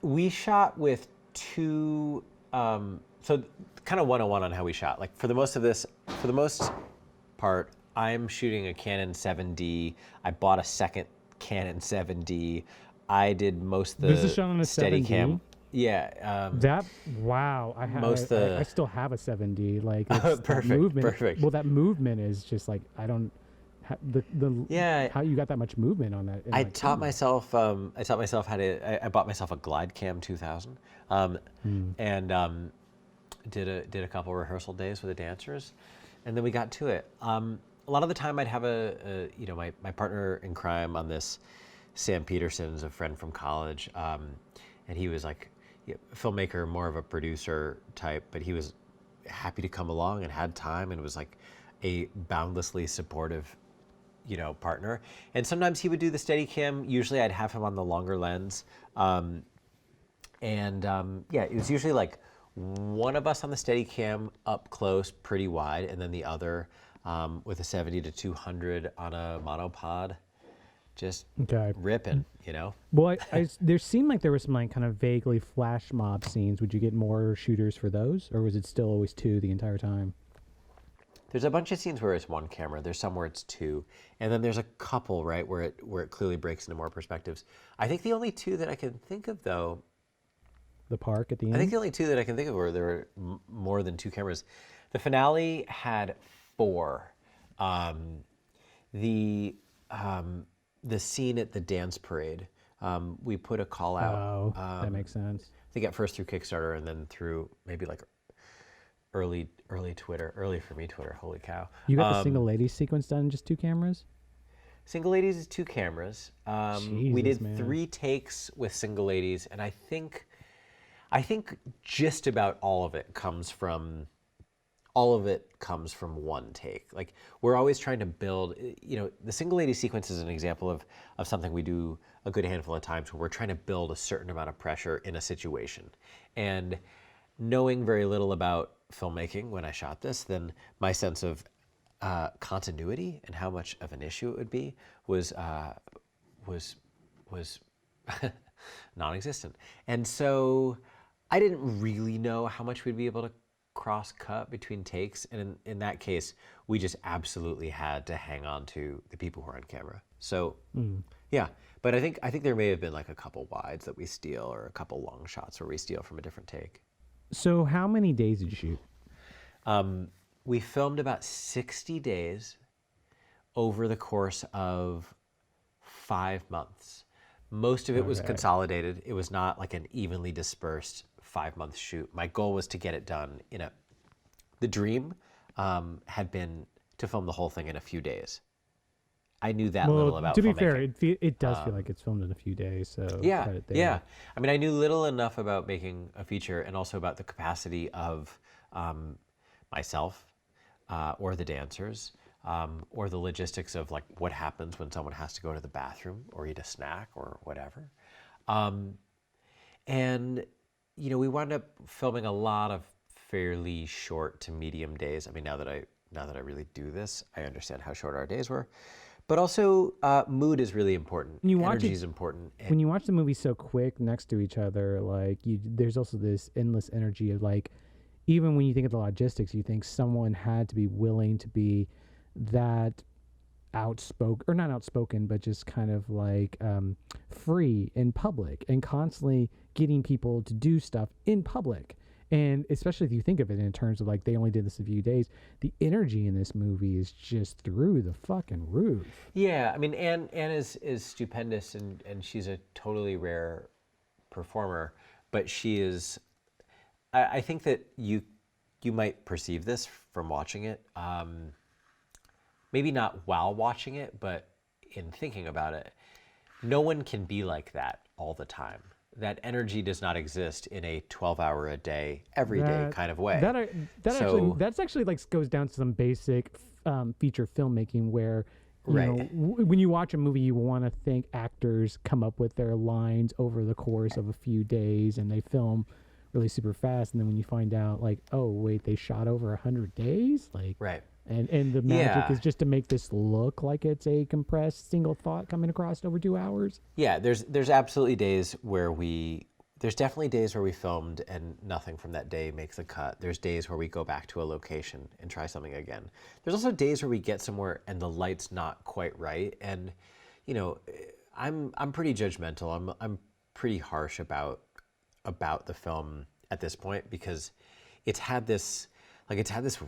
We shot with two, so kind of 101 on how we shot. Like for the most part, I'm shooting a Canon 7D. I bought a second Canon 7D. I did most of the This is shot on a Steadicam. 7D? Yeah. Wow. I still have a 7D. Like it's perfect. Well, that movement is just like, I don't. How you got that much movement on that? I taught myself how to. I bought myself a GlideCam 2000, and did a couple rehearsal days with the dancers, and then we got to it. A lot of the time, I'd have my partner in crime on this, Sam Peterson's a friend from college, and he was like a filmmaker, more of a producer type, but he was happy to come along and had time and was like a boundlessly supportive partner. And sometimes he would do the Steadicam. Usually I'd have him on the longer lens. It was usually like one of us on the Steadicam up close, pretty wide, and then the other with a 70 to 200 on a monopod, just ripping, Well, there seemed like there was some like kind of vaguely flash mob scenes. Would you get more shooters for those, or was it still always two the entire time? There's a bunch of scenes where it's one camera. There's some where it's two, and then there's a couple, right, where it clearly breaks into more perspectives. I think the only two that I can think of, though, the park at the end. I think the only two that I can think of where there were more than two cameras. The finale had 4. The scene at the dance parade, we put a call out. Oh, that makes sense. I think at first through Kickstarter and then through maybe like early Twitter, early for me Twitter, holy cow. You got the single ladies sequence done in just 2 cameras? Single ladies is 2 cameras. We did 3 takes with single ladies, and I think just about all of it comes from one take. Like we're always trying to build, the single lady sequence is an example of something we do a good handful of times where we're trying to build a certain amount of pressure in a situation. And knowing very little about filmmaking when I shot this, then my sense of continuity and how much of an issue it would be was non-existent. And so I didn't really know how much we'd be able to cross-cut between takes, and in that case, we just absolutely had to hang on to the people who are on camera. So, yeah, but I think there may have been like a couple wides that we steal, or a couple long shots where we steal from a different take. So how many days did you shoot? We filmed about 60 days over the course of 5 months. Most of it was consolidated. It was not like an evenly dispersed 5-month shoot. My goal was to get it done the dream had been to film the whole thing in a few days. I knew that little about filmmaking. To be fair, it does feel like it's filmed in a few days, so credit there. Yeah. I mean, I knew little enough about making a feature and also about the capacity of myself or the dancers or the logistics of like what happens when someone has to go to the bathroom or eat a snack or whatever. And, you know, we wound up filming a lot of fairly short to medium days. I mean, now that I really do this, I understand how short our days were. But also, mood is really important. Energy is important. And when you watch the movie so quick next to each other, like there's also this endless energy of like, even when you think of the logistics, you think someone had to be willing to be that outspoken, or not outspoken, but just kind of like free in public and constantly getting people to do stuff in public. And especially if you think of it in terms of like they only did this a few days, the energy in this movie is just through the fucking roof. Yeah, I mean, Anne is stupendous, and she's a totally rare performer, but she is. I think that you might perceive this from watching it. Maybe not while watching it, but in thinking about it. No one can be like that all the time. That energy does not exist in a 12-hour a day, every day kind of way. That's actually like goes down to some basic feature filmmaking where, you know, when you watch a movie, you want to think actors come up with their lines over the course of a few days, and they film really super fast. And then when you find out, like, oh wait, they shot over 100 days, like, and the magic is just to make this look like it's a compressed single thought coming across over 2 hours. Yeah, there's absolutely days where there's definitely days where we filmed and nothing from that day makes a cut. There's days where we go back to a location and try something again. There's also days where we get somewhere and the light's not quite right. And, you know, I'm pretty judgmental. I'm pretty harsh about the film at this point, because it's had this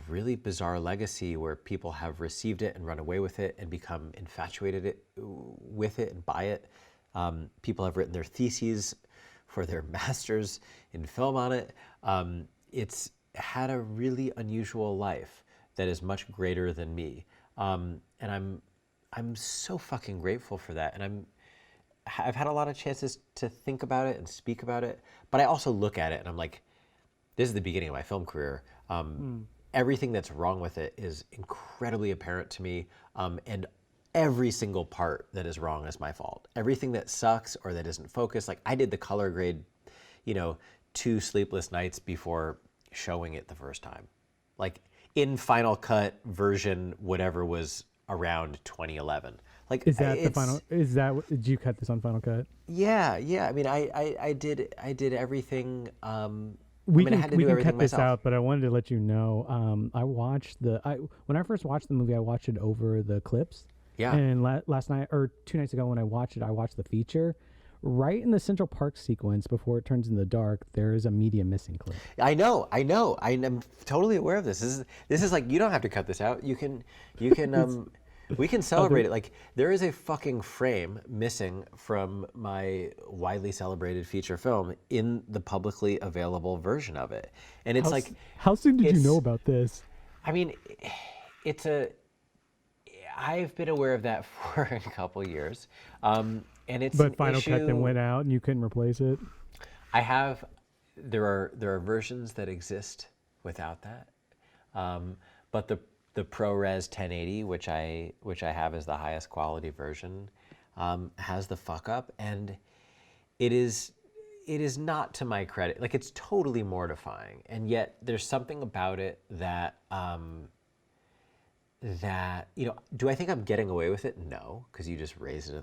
really bizarre legacy where people have received it and run away with it and become infatuated with it and buy it. People have written their theses for their masters in film on it. It's had a really unusual life that is much greater than me. And I'm so fucking grateful for that. And I've had a lot of chances to think about it and speak about it, but I also look at it and I'm like, this is the beginning of my film career. Everything that's wrong with it is incredibly apparent to me, and every single part that is wrong is my fault. Everything that sucks or that isn't focused, like I did the color grade, 2 sleepless nights before showing it the first time. Like in Final Cut version, whatever was around 2011. Like, is that the final? Did you cut this on Final Cut? Yeah. I mean, I did everything. We can cut this out, but I wanted to let you know. I watched when I first watched the movie, I watched it over the clips. Yeah. And last night or 2 nights ago, when I watched the feature. Right in the Central Park sequence before it turns in the dark, there is a media missing clip. I know. I'm totally aware of this. This is like, you don't have to cut this out. You can we can celebrate it. Like, there is a fucking frame missing from my widely celebrated feature film in the publicly available version of it. And it's how soon did you know about this? I mean, I've been aware of that for a couple years. And it's but Final Cut then went out and you couldn't replace it? There are versions that exist without that. But the ProRes 1080, which I have as the highest quality version, has the fuck up, and it is not to my credit. Like, it's totally mortifying, and yet there's something about it that do I think I'm getting away with it? No, because you just raised it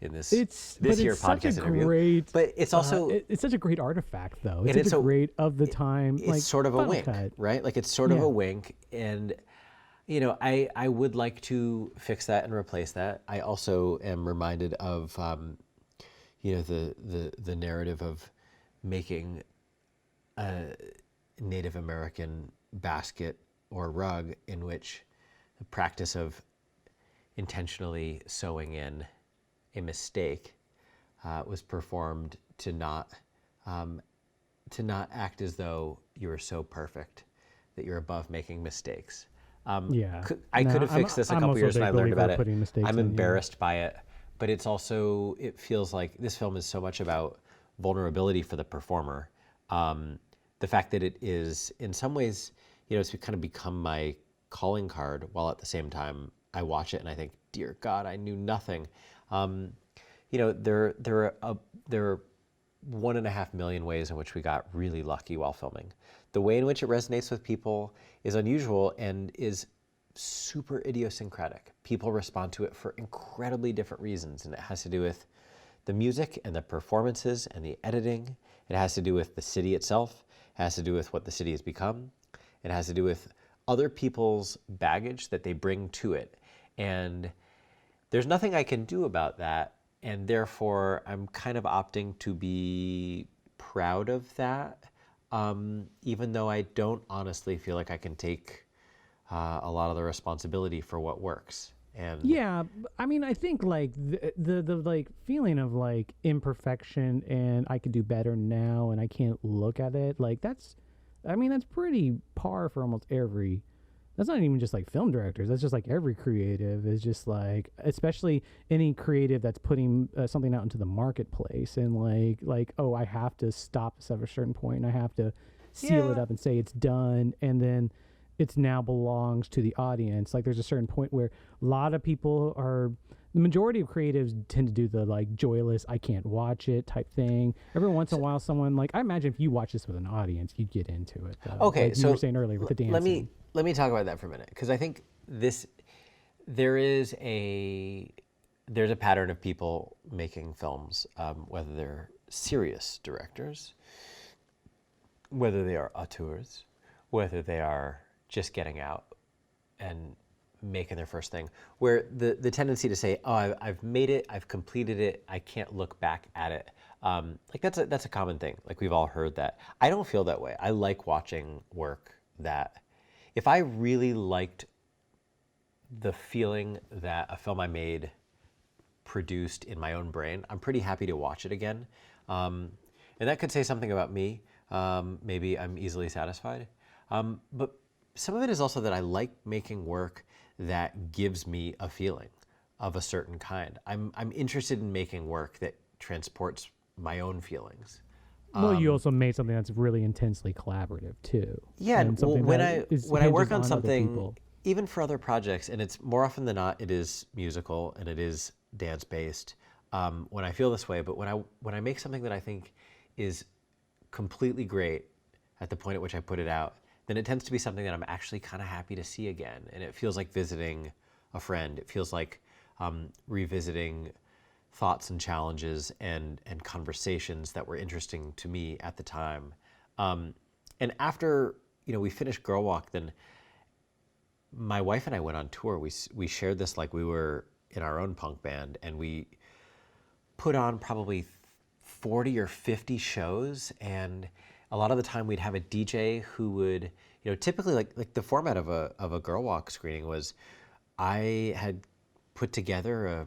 in this podcast interview. But it's also it's such a great artifact, though. It's such a great of the time. It's like sort of a wink, right? Like, it's sort of a wink, and I would like to fix that and replace that. I also am reminded of the narrative of making a Native American basket or rug in which the practice of intentionally sewing in a mistake was performed to not act as though you were so perfect that you're above making mistakes. I could have fixed this a couple years and I learned about it. I'm embarrassed by it, but it feels like this film is so much about vulnerability for the performer. The fact that it is, in some ways, it's kind of become my calling card, while at the same time I watch it and I think, dear God, I knew nothing. There are 1.5 million ways in which we got really lucky while filming. The way in which it resonates with people is unusual and is super idiosyncratic. People respond to it for incredibly different reasons, and it has to do with the music and the performances and the editing. It has to do with the city itself. It has to do with what the city has become. It has to do with other people's baggage that they bring to it. And there's nothing I can do about that. And therefore, I'm kind of opting to be proud of that, even though I don't honestly feel like I can take a lot of the responsibility for what works. And yeah, I mean, I think like the like feeling of like imperfection and I could do better now and I can't look at it, like that's pretty par for almost every. That's not even just like film directors. That's just like every creative is just like, especially any creative that's putting something out into the marketplace and like, oh, I have to stop this at a certain point and I have to seal it up and say it's done. And then it's now belongs to the audience. Like there's a certain point where a lot of people the majority of creatives tend to do the like joyless, I can't watch it type thing. Every once in a while, someone like, I imagine if you watch this with an audience, you'd get into it. Though. Okay, like so you were saying earlier with the dancing. Let me talk about that for a minute, because I think there's a pattern of people making films, whether they're serious directors, whether they are auteurs, whether they are just getting out and making their first thing, where the tendency to say, oh, I've made it, I've completed it, I can't look back at it. Like that's a common thing. Like we've all heard that. I don't feel that way. I like watching work that, if I really liked the feeling that a film I made produced in my own brain, I'm pretty happy to watch it again. And that could say something about me. Maybe I'm easily satisfied. But some of it is also that I like making work that gives me a feeling of a certain kind. I'm interested in making work that transports my own feelings. Well, you also made something that's really intensely collaborative too. Yeah, and when I work on something, even for other projects, and it's more often than not, it is musical and it is dance based. When I feel this way, but when I make something that I think is completely great at the point at which I put it out, then it tends to be something that I'm actually kind of happy to see again, and it feels like visiting a friend. It feels like revisiting thoughts and challenges and conversations that were interesting to me at the time. And after we finished Girl Walk, then my wife and I went on tour. We shared this like we were in our own punk band, and we put on probably 40 or 50 shows, and a lot of the time we'd have a DJ who would, typically like the format of a Girl Walk screening was, I had put together a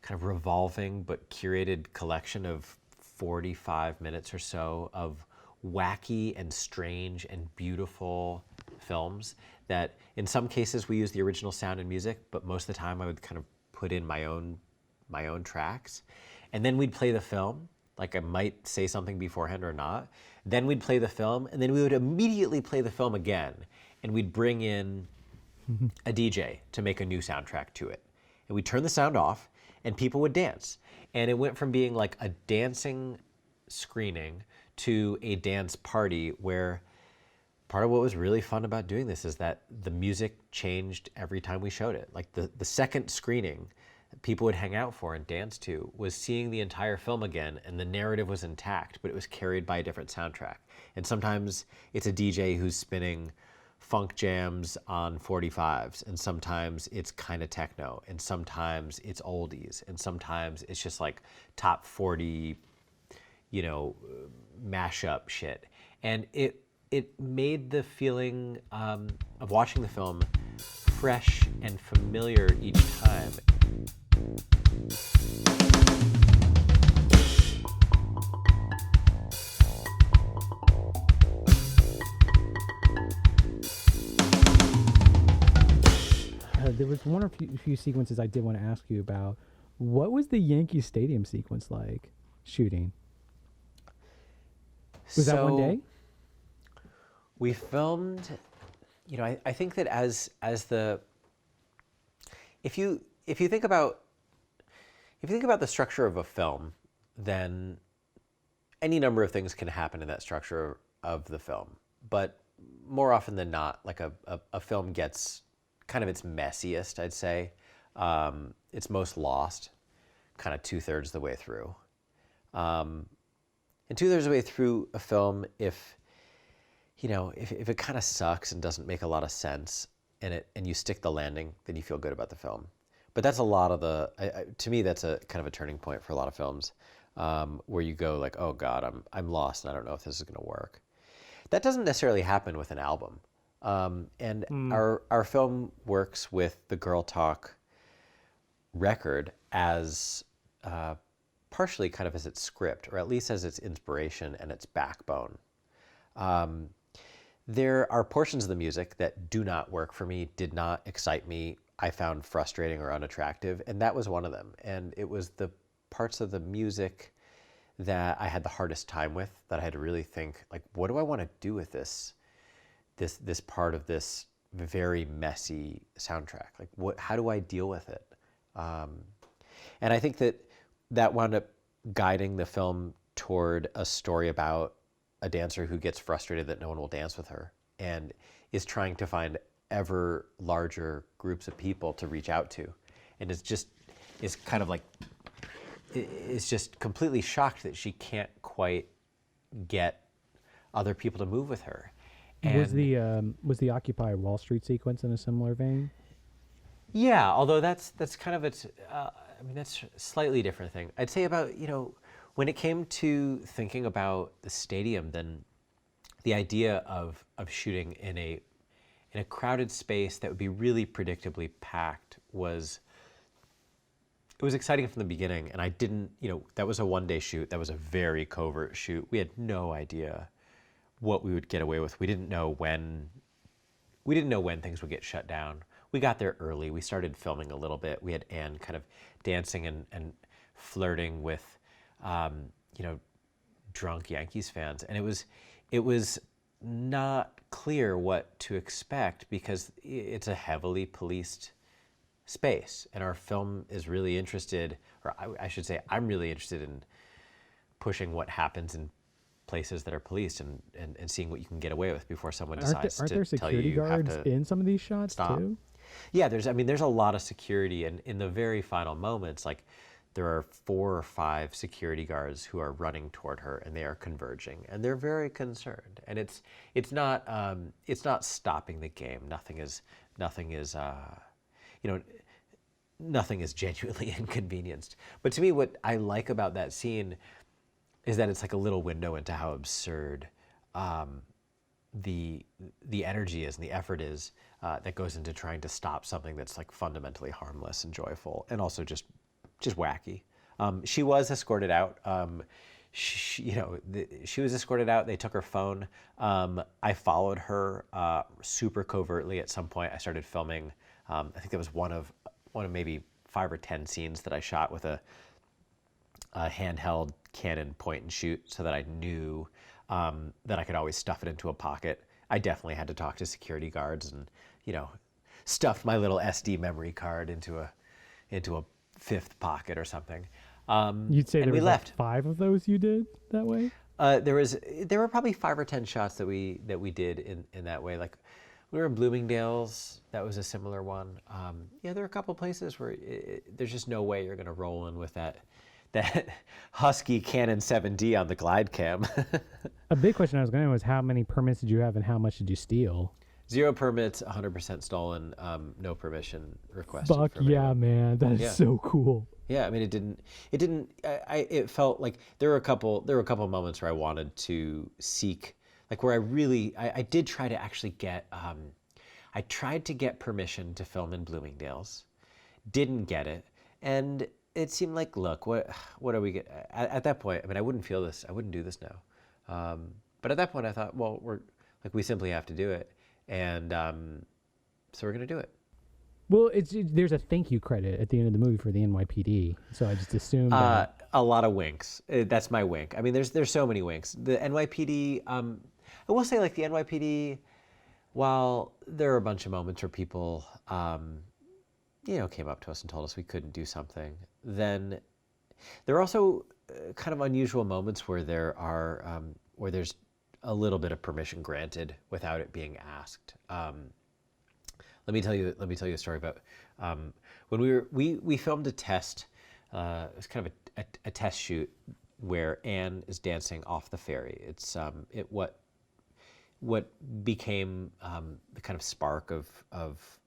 kind of revolving but curated collection of 45 minutes or so of wacky and strange and beautiful films that in some cases we use the original sound and music, but most of the time I would kind of put in my own tracks. And then we'd play the film, like I might say something beforehand or not. Then we'd play the film, and then we would immediately play the film again, and we'd bring in a DJ to make a new soundtrack to it. And we'd turn the sound off, and people would dance. And it went from being like a dancing screening to a dance party, where part of what was really fun about doing this is that the music changed every time we showed it. Like the second screening that people would hang out for and dance to was seeing the entire film again, and the narrative was intact, but it was carried by a different soundtrack. And sometimes it's a DJ who's spinning funk jams on 45s, and sometimes it's kind of techno, and sometimes it's oldies, and sometimes it's just like top 40, mashup shit. And it made the feeling of watching the film fresh and familiar each time. There was one or few sequences I did want to ask you about. What was the Yankee Stadium sequence like shooting? Was that one day? We filmed I think that as the if you think about the structure of a film, then any number of things can happen in that structure of the film. But more often than not, like a film gets kind of its messiest, I'd say. It's most lost kind of 2/3 the way through. And 2/3 the way through a film, if it kind of sucks and doesn't make a lot of sense, and you stick the landing, then you feel good about the film. But that's a lot of to me, that's a kind of a turning point for a lot of films, where you go like, oh God, I'm lost and I don't know if this is going to work. That doesn't necessarily happen with an album. Our film works with the Girl Talk record as partially kind of as its script, or at least as its inspiration and its backbone. There are portions of the music that do not work for me, did not excite me, I found frustrating or unattractive, and that was one of them. And it was the parts of the music that I had the hardest time with, that I had to really think, like, what do I want to do with this part of this very messy soundtrack? Like, how do I deal with it? And I think that wound up guiding the film toward a story about a dancer who gets frustrated that no one will dance with her and is trying to find ever larger groups of people to reach out to. And is just completely shocked that she can't quite get other people to move with her. And was the Occupy Wall Street sequence in a similar vein? Yeah, although that's kind of that's a slightly different thing. I'd say about, when it came to thinking about the stadium, then the idea of shooting in a crowded space that would be really predictably packed was exciting from the beginning. And I didn't, that was a one-day shoot. That was a very covert shoot. We had no idea what we would get away with. We didn't know when things would get shut down. We got there early. We started filming a little bit. We had Anne kind of dancing and flirting with, drunk Yankees fans. And it was not clear what to expect because it's a heavily policed space. And our film is really interested, or I should say, I'm really interested in pushing what happens in places that are policed and seeing what you can get away with before someone decides aren't to there tell you security you have guards to in some of these shots stop. too? Yeah, there's a lot of security, and in the very final moments, like there are 4 or 5 security guards who are running toward her, and they are converging, and they're very concerned. And it's not stopping the game. Nothing is genuinely inconvenienced. But to me, what I like about that scene is that it's like a little window into how absurd the energy is and the effort is that goes into trying to stop something that's like fundamentally harmless and joyful, and also just wacky. She was escorted out. She was escorted out. They took her phone. I followed her super covertly at some point. I started filming. I think that was one of maybe 5 or 10 scenes that I shot with a handheld Canon point and shoot, so that I knew that I could always stuff it into a pocket. I definitely had to talk to security guards and, stuff my little SD memory card into a 5th pocket or something. You'd say and there was left. Like 5 of those you did that way? There were probably 5 or 10 shots that we did in that way. Like we were in Bloomingdale's. That was a similar one. There are a couple places where there's just no way you're going to roll in with that husky Canon 7D on the glide cam. A big question I was going to was how many permits did you have and how much did you steal? 0 permits, 100% stolen, no permission requested. Fuck yeah, man. That is so cool. Yeah, I mean, it felt like there were a couple moments where I wanted to seek, like where I did try to actually get, I tried to get permission to film in Bloomingdale's, didn't get it. And it seemed like, look, what are we get at that point? I mean, I wouldn't do this now. But at that point I thought, well, we simply have to do it. And so we're going to do it. Well, there's a thank you credit at the end of the movie for the NYPD. So I just assumed that. A lot of winks. That's my wink. I mean, there's so many winks. The NYPD, I will say, like, the NYPD while there are a bunch of moments where people, came up to us and told us we couldn't do something, then there are also kind of unusual moments where where there's a little bit of permission granted without it being asked. Let me tell you a story about when we filmed a test. It was kind of a test shoot where Anne is dancing off the ferry. It's what became the kind of spark of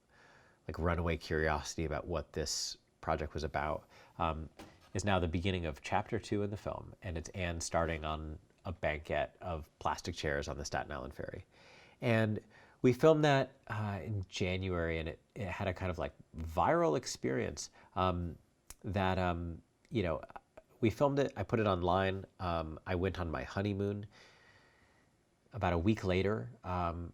like runaway curiosity about what this project was about, is now the beginning of chapter 2 in the film, and it's Anne starting on a banquette of plastic chairs on the Staten Island ferry. And we filmed that in January, and it had a kind of like viral experience we filmed it, I put it online. I went on my honeymoon. About a week later,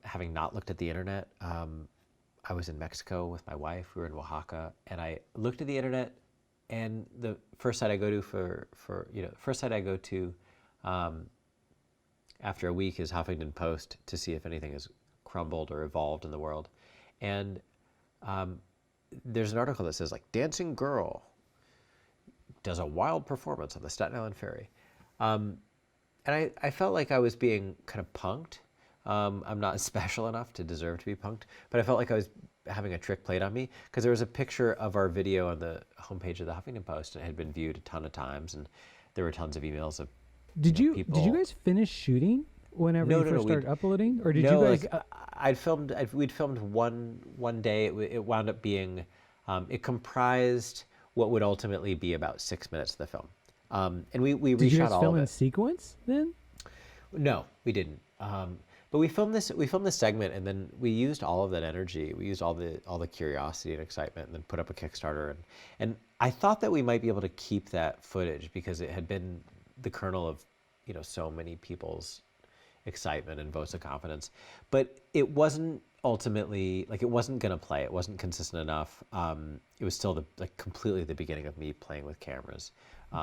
having not looked at the internet, I was in Mexico with my wife. We were in Oaxaca, and I looked at the internet, and the first site I go to after a week is Huffington Post to see if anything has crumbled or evolved in the world. And there's an article that says, like, dancing girl does a wild performance on the Staten Island ferry. And I felt like I was being kind of punked. I'm not special enough to deserve to be punked, but I felt like I was having a trick played on me, because there was a picture of our video on the homepage of the Huffington Post, and it had been viewed a ton of times, and there were tons of emails of people. Did you guys finish shooting whenever you first started uploading, or did you guys? We'd filmed one day. It wound up being, it comprised what would ultimately be about 6 minutes of the film. And we reshot all of it. Did you guys film in sequence then? No, we didn't. But we filmed this segment, and then we used all of that energy. We used all the curiosity and excitement, and then put up a Kickstarter. And I thought that we might be able to keep that footage, because it had been the kernel of, so many people's excitement and votes of confidence. But it wasn't ultimately, like, it wasn't going to play. It wasn't consistent enough. It was still completely the beginning of me playing with cameras.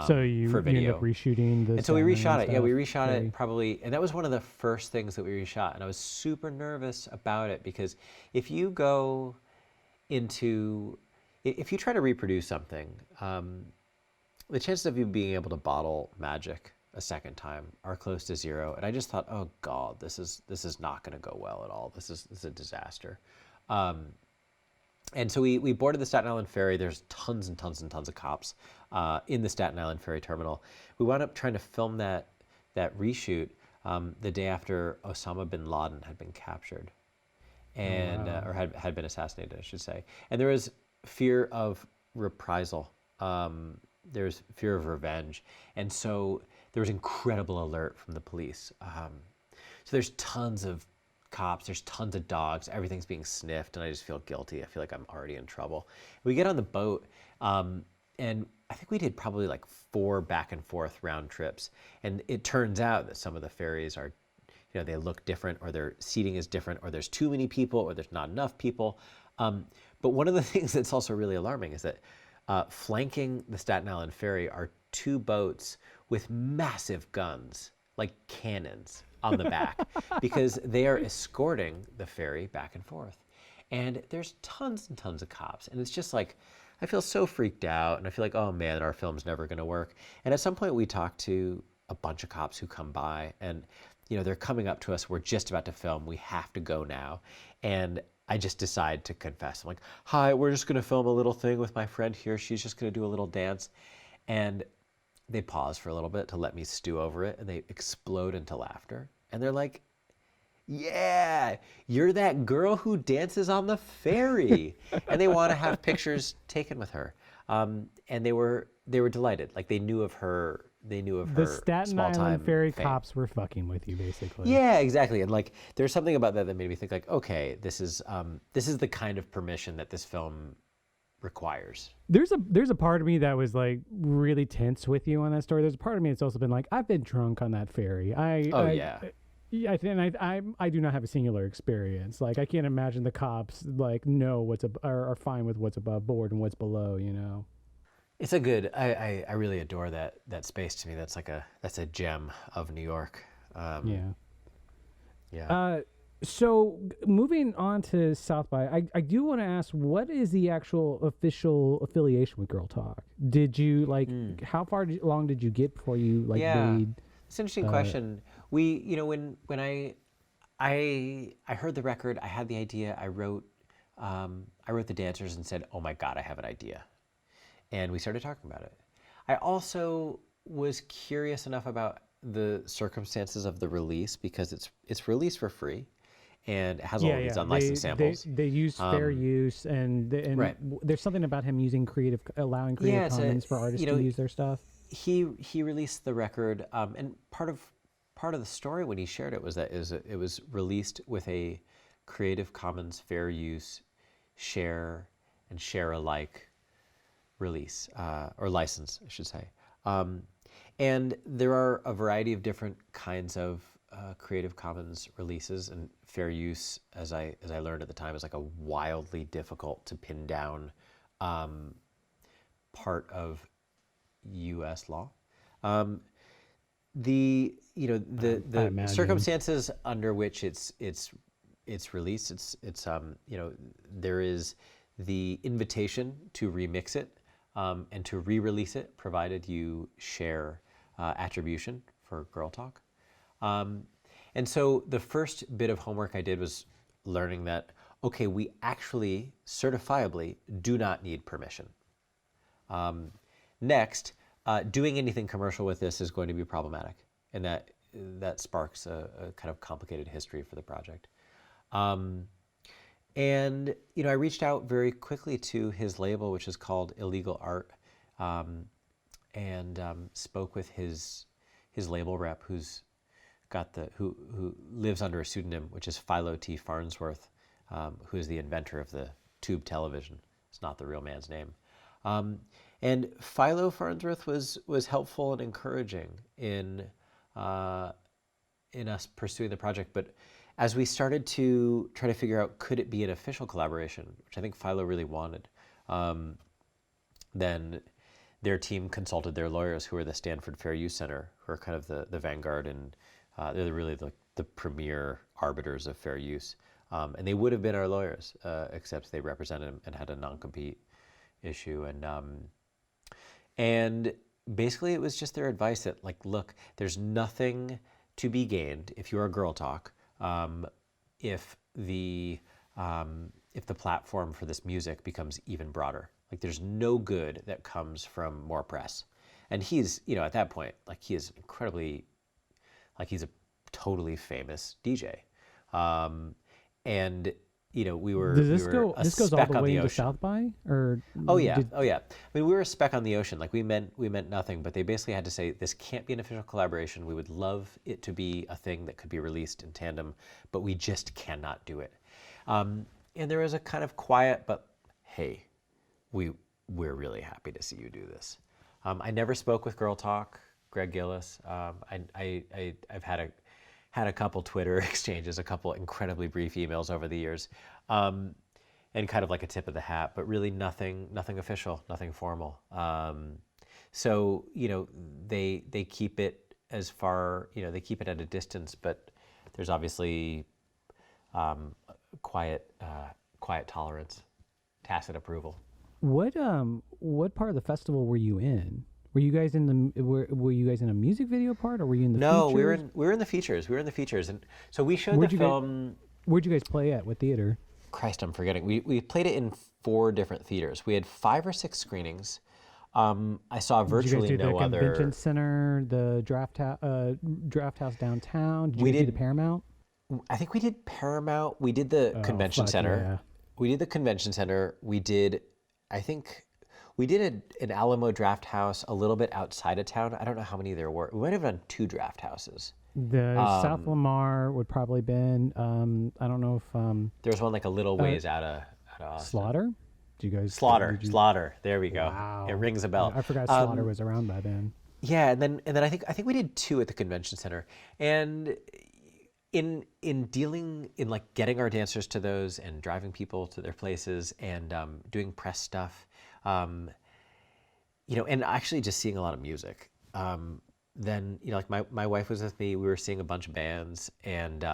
So you ended up reshooting this. And so we reshot it. Yeah, we reshot it probably. And that was one of the first things that we reshot. And I was super nervous about it, because if you try to reproduce something, the chances of you being able to bottle magic a second time are close to zero. And I just thought, oh God, this is not going to go well at all. This is a disaster. And so we boarded the Staten Island ferry. There's tons and tons and tons of cops in the Staten Island ferry terminal. We wound up trying to film that reshoot the day after Osama bin Laden had been captured, and or had been assassinated, I should say. And there was fear of reprisal. There's fear of revenge, and so there was incredible alert from the police. So there's tons of cops, there's tons of dogs, everything's being sniffed, and I just feel guilty. I feel like I'm already in trouble. We get on the boat, and I think we did probably like 4 back and forth round trips. And it turns out that some of the ferries are, they look different, or their seating is different, or there's too many people, or there's not enough people. But one of the things that's also really alarming is that flanking the Staten Island ferry are 2 boats with massive guns, like cannons, on the back, because they are escorting the ferry back and forth. And there's tons and tons of cops. And it's just like, I feel so freaked out, and I feel like, oh man, our film's never gonna work. And at some point we talked to a bunch of cops who come by, and they're coming up to us, we're just about to film, we have to go now. And I just decide to confess. I'm like, hi, we're just gonna film a little thing with my friend here. She's just gonna do a little dance. And they pause for a little bit to let me stew over it, and they explode into laughter. And they're like, yeah, you're that girl who dances on the ferry. And they want to have pictures taken with her. And they were delighted. Like, they knew of her The Staten Island ferry cops were fucking with you, basically. Yeah, exactly. And like, there's something about that made me think, like, okay, this is the kind of permission that this film requires. There's a part of me that was like really tense with you on that story. There's a part of me that's also been like, I've been drunk on that ferry. I do not have a singular experience. Like, I can't imagine the cops like know are fine with what's above board and what's below. It's a good. I really adore that space. To me, that's a gem of New York. Yeah. So moving on to South by, I do want to ask, what is the actual official affiliation with Girl Talk? Did you like how far long did you get before you like Yeah, made? it's an interesting question. We, when I heard the record, I had the idea. I wrote the dancers and said, "Oh my God, I have an idea," and we started talking about it. I also was curious enough about the circumstances of the release because it's released for free, and it has all of these unlicensed samples. They use fair use, Right. there's something about him using allowing Creative Yeah, Commons for artists to use their stuff. He released the record, and part of the story when he shared it was that it was released with a Creative Commons fair use, share and share alike release or license, I should say. And there are a variety of different kinds of Creative Commons releases, and fair use, as I learned at the time, is like a wildly difficult to pin down part of U.S. law. The imagine. circumstances under which it's released, there is the invitation to remix it and to re-release it, provided you share attribution for Girl Talk. And so the first bit of homework I did was learning that, okay, we actually certifiably do not need permission. Next, doing anything commercial with this is going to be problematic, and that sparks a kind of complicated history for the project. And I reached out very quickly to his label, which is called Illegal Art, and spoke with his label rep, who lives under a pseudonym, which is Philo T. Farnsworth, who is the inventor of the tube television. It's not the real man's name. And Philo Farnsworth was helpful and encouraging in us pursuing the project. But as we started to try to figure out, could it be an official collaboration, which I think Philo really wanted, then their team consulted their lawyers, who are the Stanford Fair Use Center, who are kind of the vanguard, and they're really the premier arbiters of fair use. And they would have been our lawyers, except they represented them and had a non-compete issue. And basically it was just their advice that, like, look, there's nothing to be gained if you are Girl Talk, if the platform for this music becomes even broader. Like, there's no good that comes from more press. And he's, at that point, like, he is incredibly, like, he's a totally famous DJ. And we were This a goes all speck the on way the into ocean. South by, or Oh yeah. I mean, we were a speck on the ocean. Like, we meant nothing, but they basically had to say, this can't be an official collaboration. We would love it to be a thing that could be released in tandem, but we just cannot do it. And there was a kind of quiet, but hey, we're really happy to see you do this. I never spoke with Girl Talk, Greg Gillis. I've had a couple Twitter exchanges, a couple incredibly brief emails over the years, and kind of like a tip of the hat, but really nothing official, nothing formal. So they keep it as far, they keep it at a distance, but there's obviously quiet tolerance, tacit approval. What part of the festival were you in? Were you guys in were you guys in a music video part, or were you in the No, features? we were in the features. We were in the features, and so we showed the film. Where'd you guys play at? What theater? Christ, I'm forgetting. We played it in 4 different theaters. We had 5 or 6 screenings. I saw virtually Did you guys do no the other. convention center, the draft house downtown? Did you do the Paramount? I think we did Paramount. We did the convention center. Yeah. We did the convention center. We did, I think, we did an Alamo draft house a little bit outside of town. I don't know how many there were. We might have done 2 draft houses. The South Lamar would probably been. I don't know if there was one like a little ways out of Austin. Slaughter. Do you guys Slaughter? There we go. Wow. It rings a bell. I forgot Slaughter was around by then. Yeah, and then I think we did 2 at the convention center, and in dealing in like getting our dancers to those and driving people to their places and doing press stuff, and actually just seeing a lot of music. then, like my wife was with me. We were seeing a bunch of bands and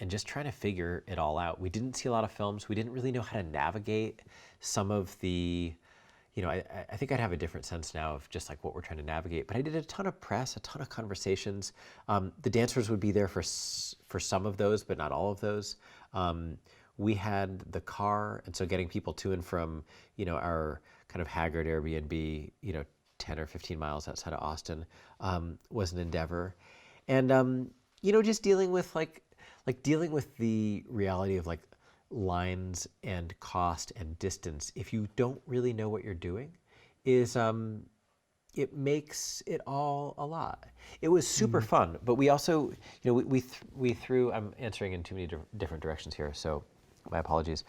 just trying to figure it all out. We didn't see a lot of films. We didn't really know how to navigate some of the, I think I'd have a different sense now of just like what we're trying to navigate. But I did a ton of press, a ton of conversations. The dancers would be there for some of those, but not all of those. We had the car, and so getting people to and from, our kind of haggard Airbnb, 10 or 15 miles outside of Austin, was an endeavor. And, just dealing with dealing with the reality of like lines and cost and distance, if you don't really know what you're doing, is, it makes it all a lot. It was super fun, but we also, we threw, I'm answering in too many different directions here, so my apologies.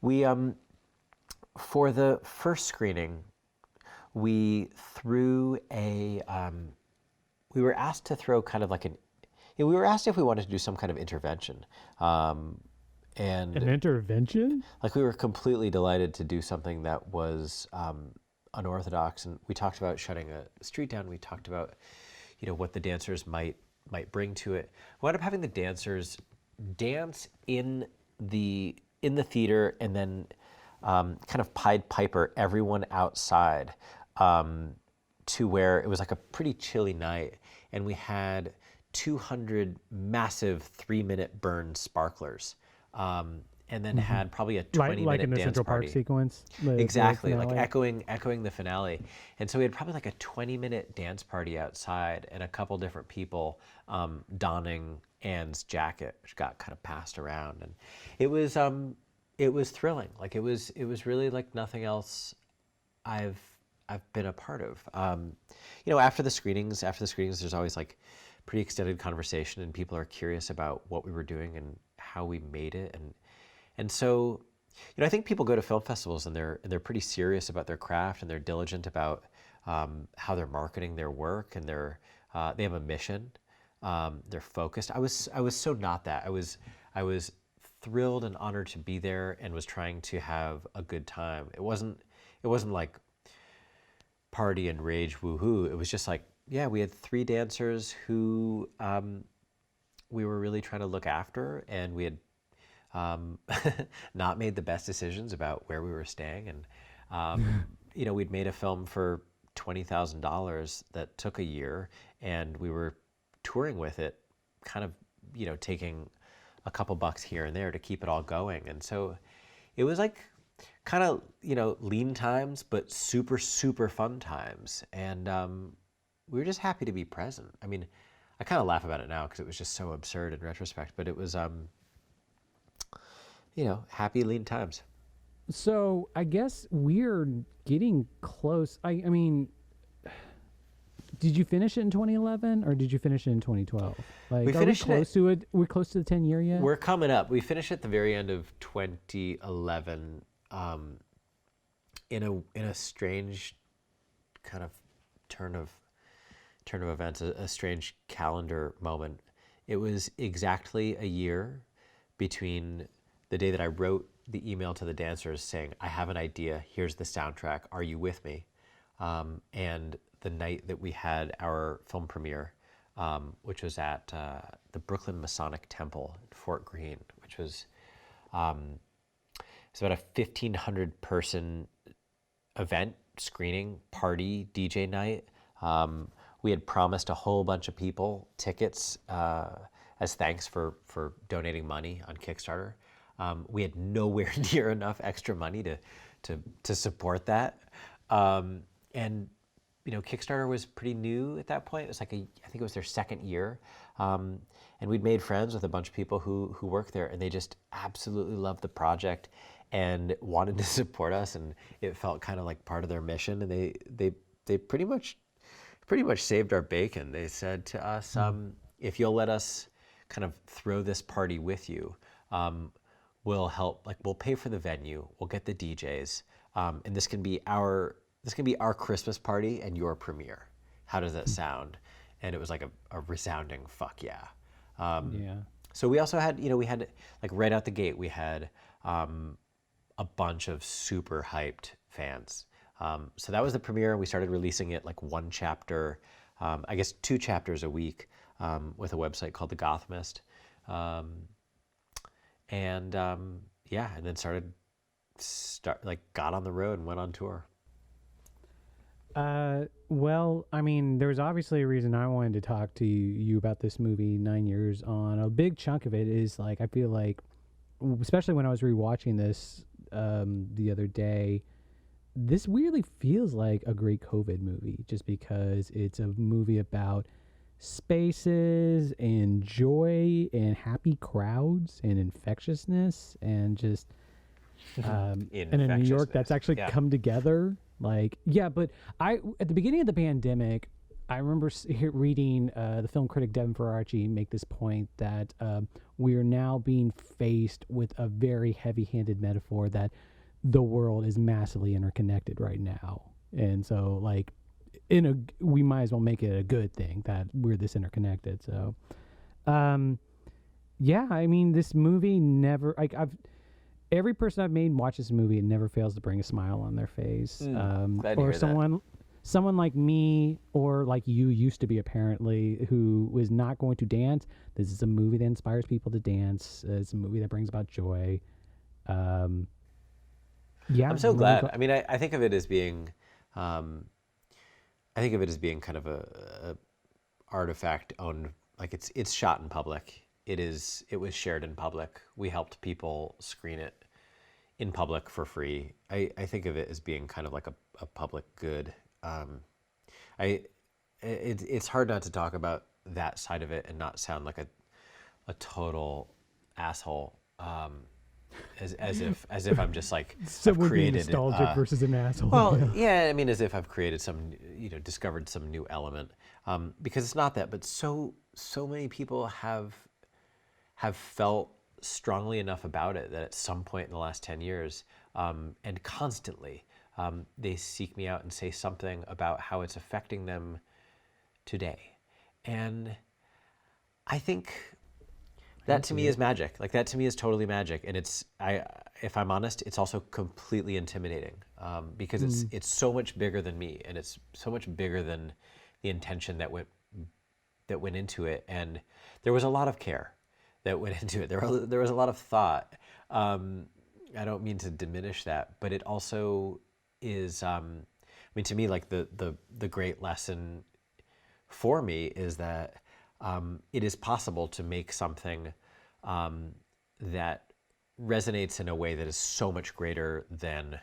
We, for the first screening, we threw we were asked to throw kind of like we were asked if we wanted to do some kind of intervention. And An intervention? Like we were completely delighted to do something that was unorthodox. And we talked about shutting a street down. We talked about, what the dancers might bring to it. We wound up having the dancers dance in the theater and then kind of Pied Piper everyone outside to where it was like a pretty chilly night, and we had 200 massive 3-minute burn sparklers, and then had probably a 20-minute like in the dance Central party. Park sequence. Exactly, like echoing the finale. And so we had probably like a 20-minute dance party outside, and a couple different people donning Anne's jacket, which got kind of passed around, and it was thrilling. Like it was really like nothing else I've been a part of. After the screenings, there's always like pretty extended conversation, and people are curious about what we were doing and how we made it, and so, I think people go to film festivals and they're pretty serious about their craft, and they're diligent about how they're marketing their work, and they have a mission. They're focused. I was so not that. I was thrilled and honored to be there, and was trying to have a good time. It wasn't like party and rage woohoo. It was just like, yeah, we had 3 dancers who we were really trying to look after, and we had not made the best decisions about where we were staying, and we'd made a film for $20,000 that took a year, and we were touring with it, kind of taking a couple bucks here and there to keep it all going. And so it was like kind of lean times, but super super fun times, and we were just happy to be present. I mean, I kind of laugh about it now because it was just so absurd in retrospect, but it was happy lean times. So I guess we're getting close. I mean, did you finish it in 2011 or did you finish it in 2012? Like, we finished are we close to it? We're close to the 10-year yet? We're coming up. We finished at the very end of 2011, in a strange kind of turn of events, a strange calendar moment. It was exactly a year between the day that I wrote the email to the dancers saying, I have an idea, here's the soundtrack, are you with me? And the night that we had our film premiere, which was at the Brooklyn Masonic Temple in Fort Greene, which was it's about a 1,500 person event, screening, party, DJ night. We had promised a whole bunch of people tickets as thanks for donating money on Kickstarter. We had nowhere near enough extra money to support that. And Kickstarter was pretty new at that point. It was like I think it was their second year. And we'd made friends with a bunch of people who worked there, and they just absolutely loved the project and wanted to support us, and it felt kind of like part of their mission. And they pretty much saved our bacon. They said to us, if you'll let us kind of throw this party with you, we'll help, like we'll pay for the venue, we'll get the DJs, and this can be our Christmas party and your premiere. How does that sound? And it was like a resounding fuck yeah. Yeah. So we also had, we had like right out the gate, we had a bunch of super hyped fans. So that was the premiere. We started releasing it like one chapter I guess 2 chapters a week with a website called The Gothmist. And then got on the road and went on tour. Well, I mean, there was obviously a reason I wanted to talk to you about this movie, 9 Years On. A big chunk of it is like, I feel like, especially when I was rewatching this the other day, this weirdly feels like a great COVID movie, just because it's a movie about spaces and joy and happy crowds and infectiousness and just and in New York that's actually come together. Like, yeah, but at the beginning of the pandemic, I remember reading the film critic Devin Faraci make this point that we are now being faced with a very heavy-handed metaphor that the world is massively interconnected right now. And so, like, we might as well make it a good thing that we're this interconnected. So, yeah, I mean, this movie never, like, every person I've made watch this movie, it never fails to bring a smile on their face. Or someone like me, or like you used to be apparently, who was not going to dance. This is a movie that inspires people to dance. It's a movie that brings about joy. Yeah, I'm so glad. I mean, I think of it as being, kind of a artifact owned, like it's shot in public. It was shared in public. We helped people screen it in public for free. I think of it as being kind of like a public good. It's hard not to talk about that side of it and not sound like a total asshole. As if I'm just like so I've we're created being nostalgic versus an asshole. Well, yeah, I mean, as if I've created discovered some new element, because it's not that. But so many people have felt strongly enough about it that at some point in the last 10 years, and constantly, they seek me out and say something about how it's affecting them today, and I think. That to me is magic. Like, that to me is totally magic, and if I'm honest, it's also completely intimidating, because it's so much bigger than me, and it's so much bigger than the intention that went into it, and there was a lot of care that went into it. There was a lot of thought. I don't mean to diminish that, but it also is. I mean, to me, like the great lesson for me is that. It is possible to make something that resonates in a way that is so much greater than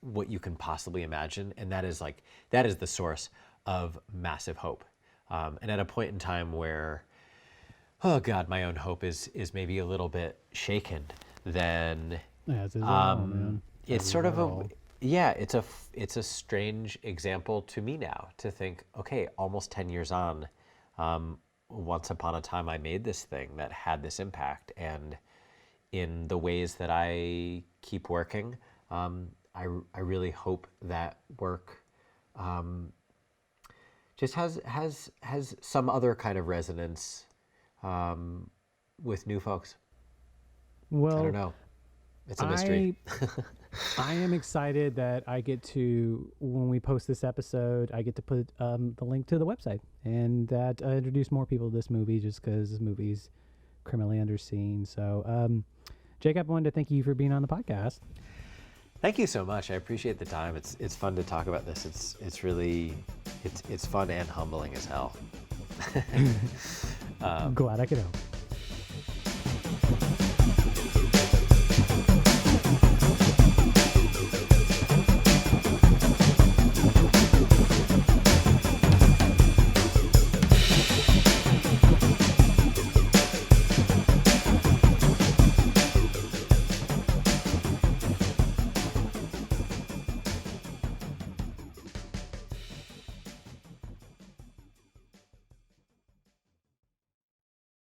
what you can possibly imagine, and that is the source of massive hope. And at a point in time where, oh God, my own hope is maybe a little bit shaken, then it's sort of it's a strange example to me now to think, okay, almost 10 years on, once upon a time I made this thing that had this impact, and in the ways that I keep working, I really hope that work just has some other kind of resonance with new folks. Well, I don't know. It's a mystery. I am excited that I get to, when we post this episode, I get to put the link to the website, and that introduce more people to this movie, just because this movie's criminally underseen. So, Jacob, I wanted to thank you for being on the podcast. Thank you so much. I appreciate the time. It's fun to talk about this. It's really fun and humbling as hell. Glad I could help.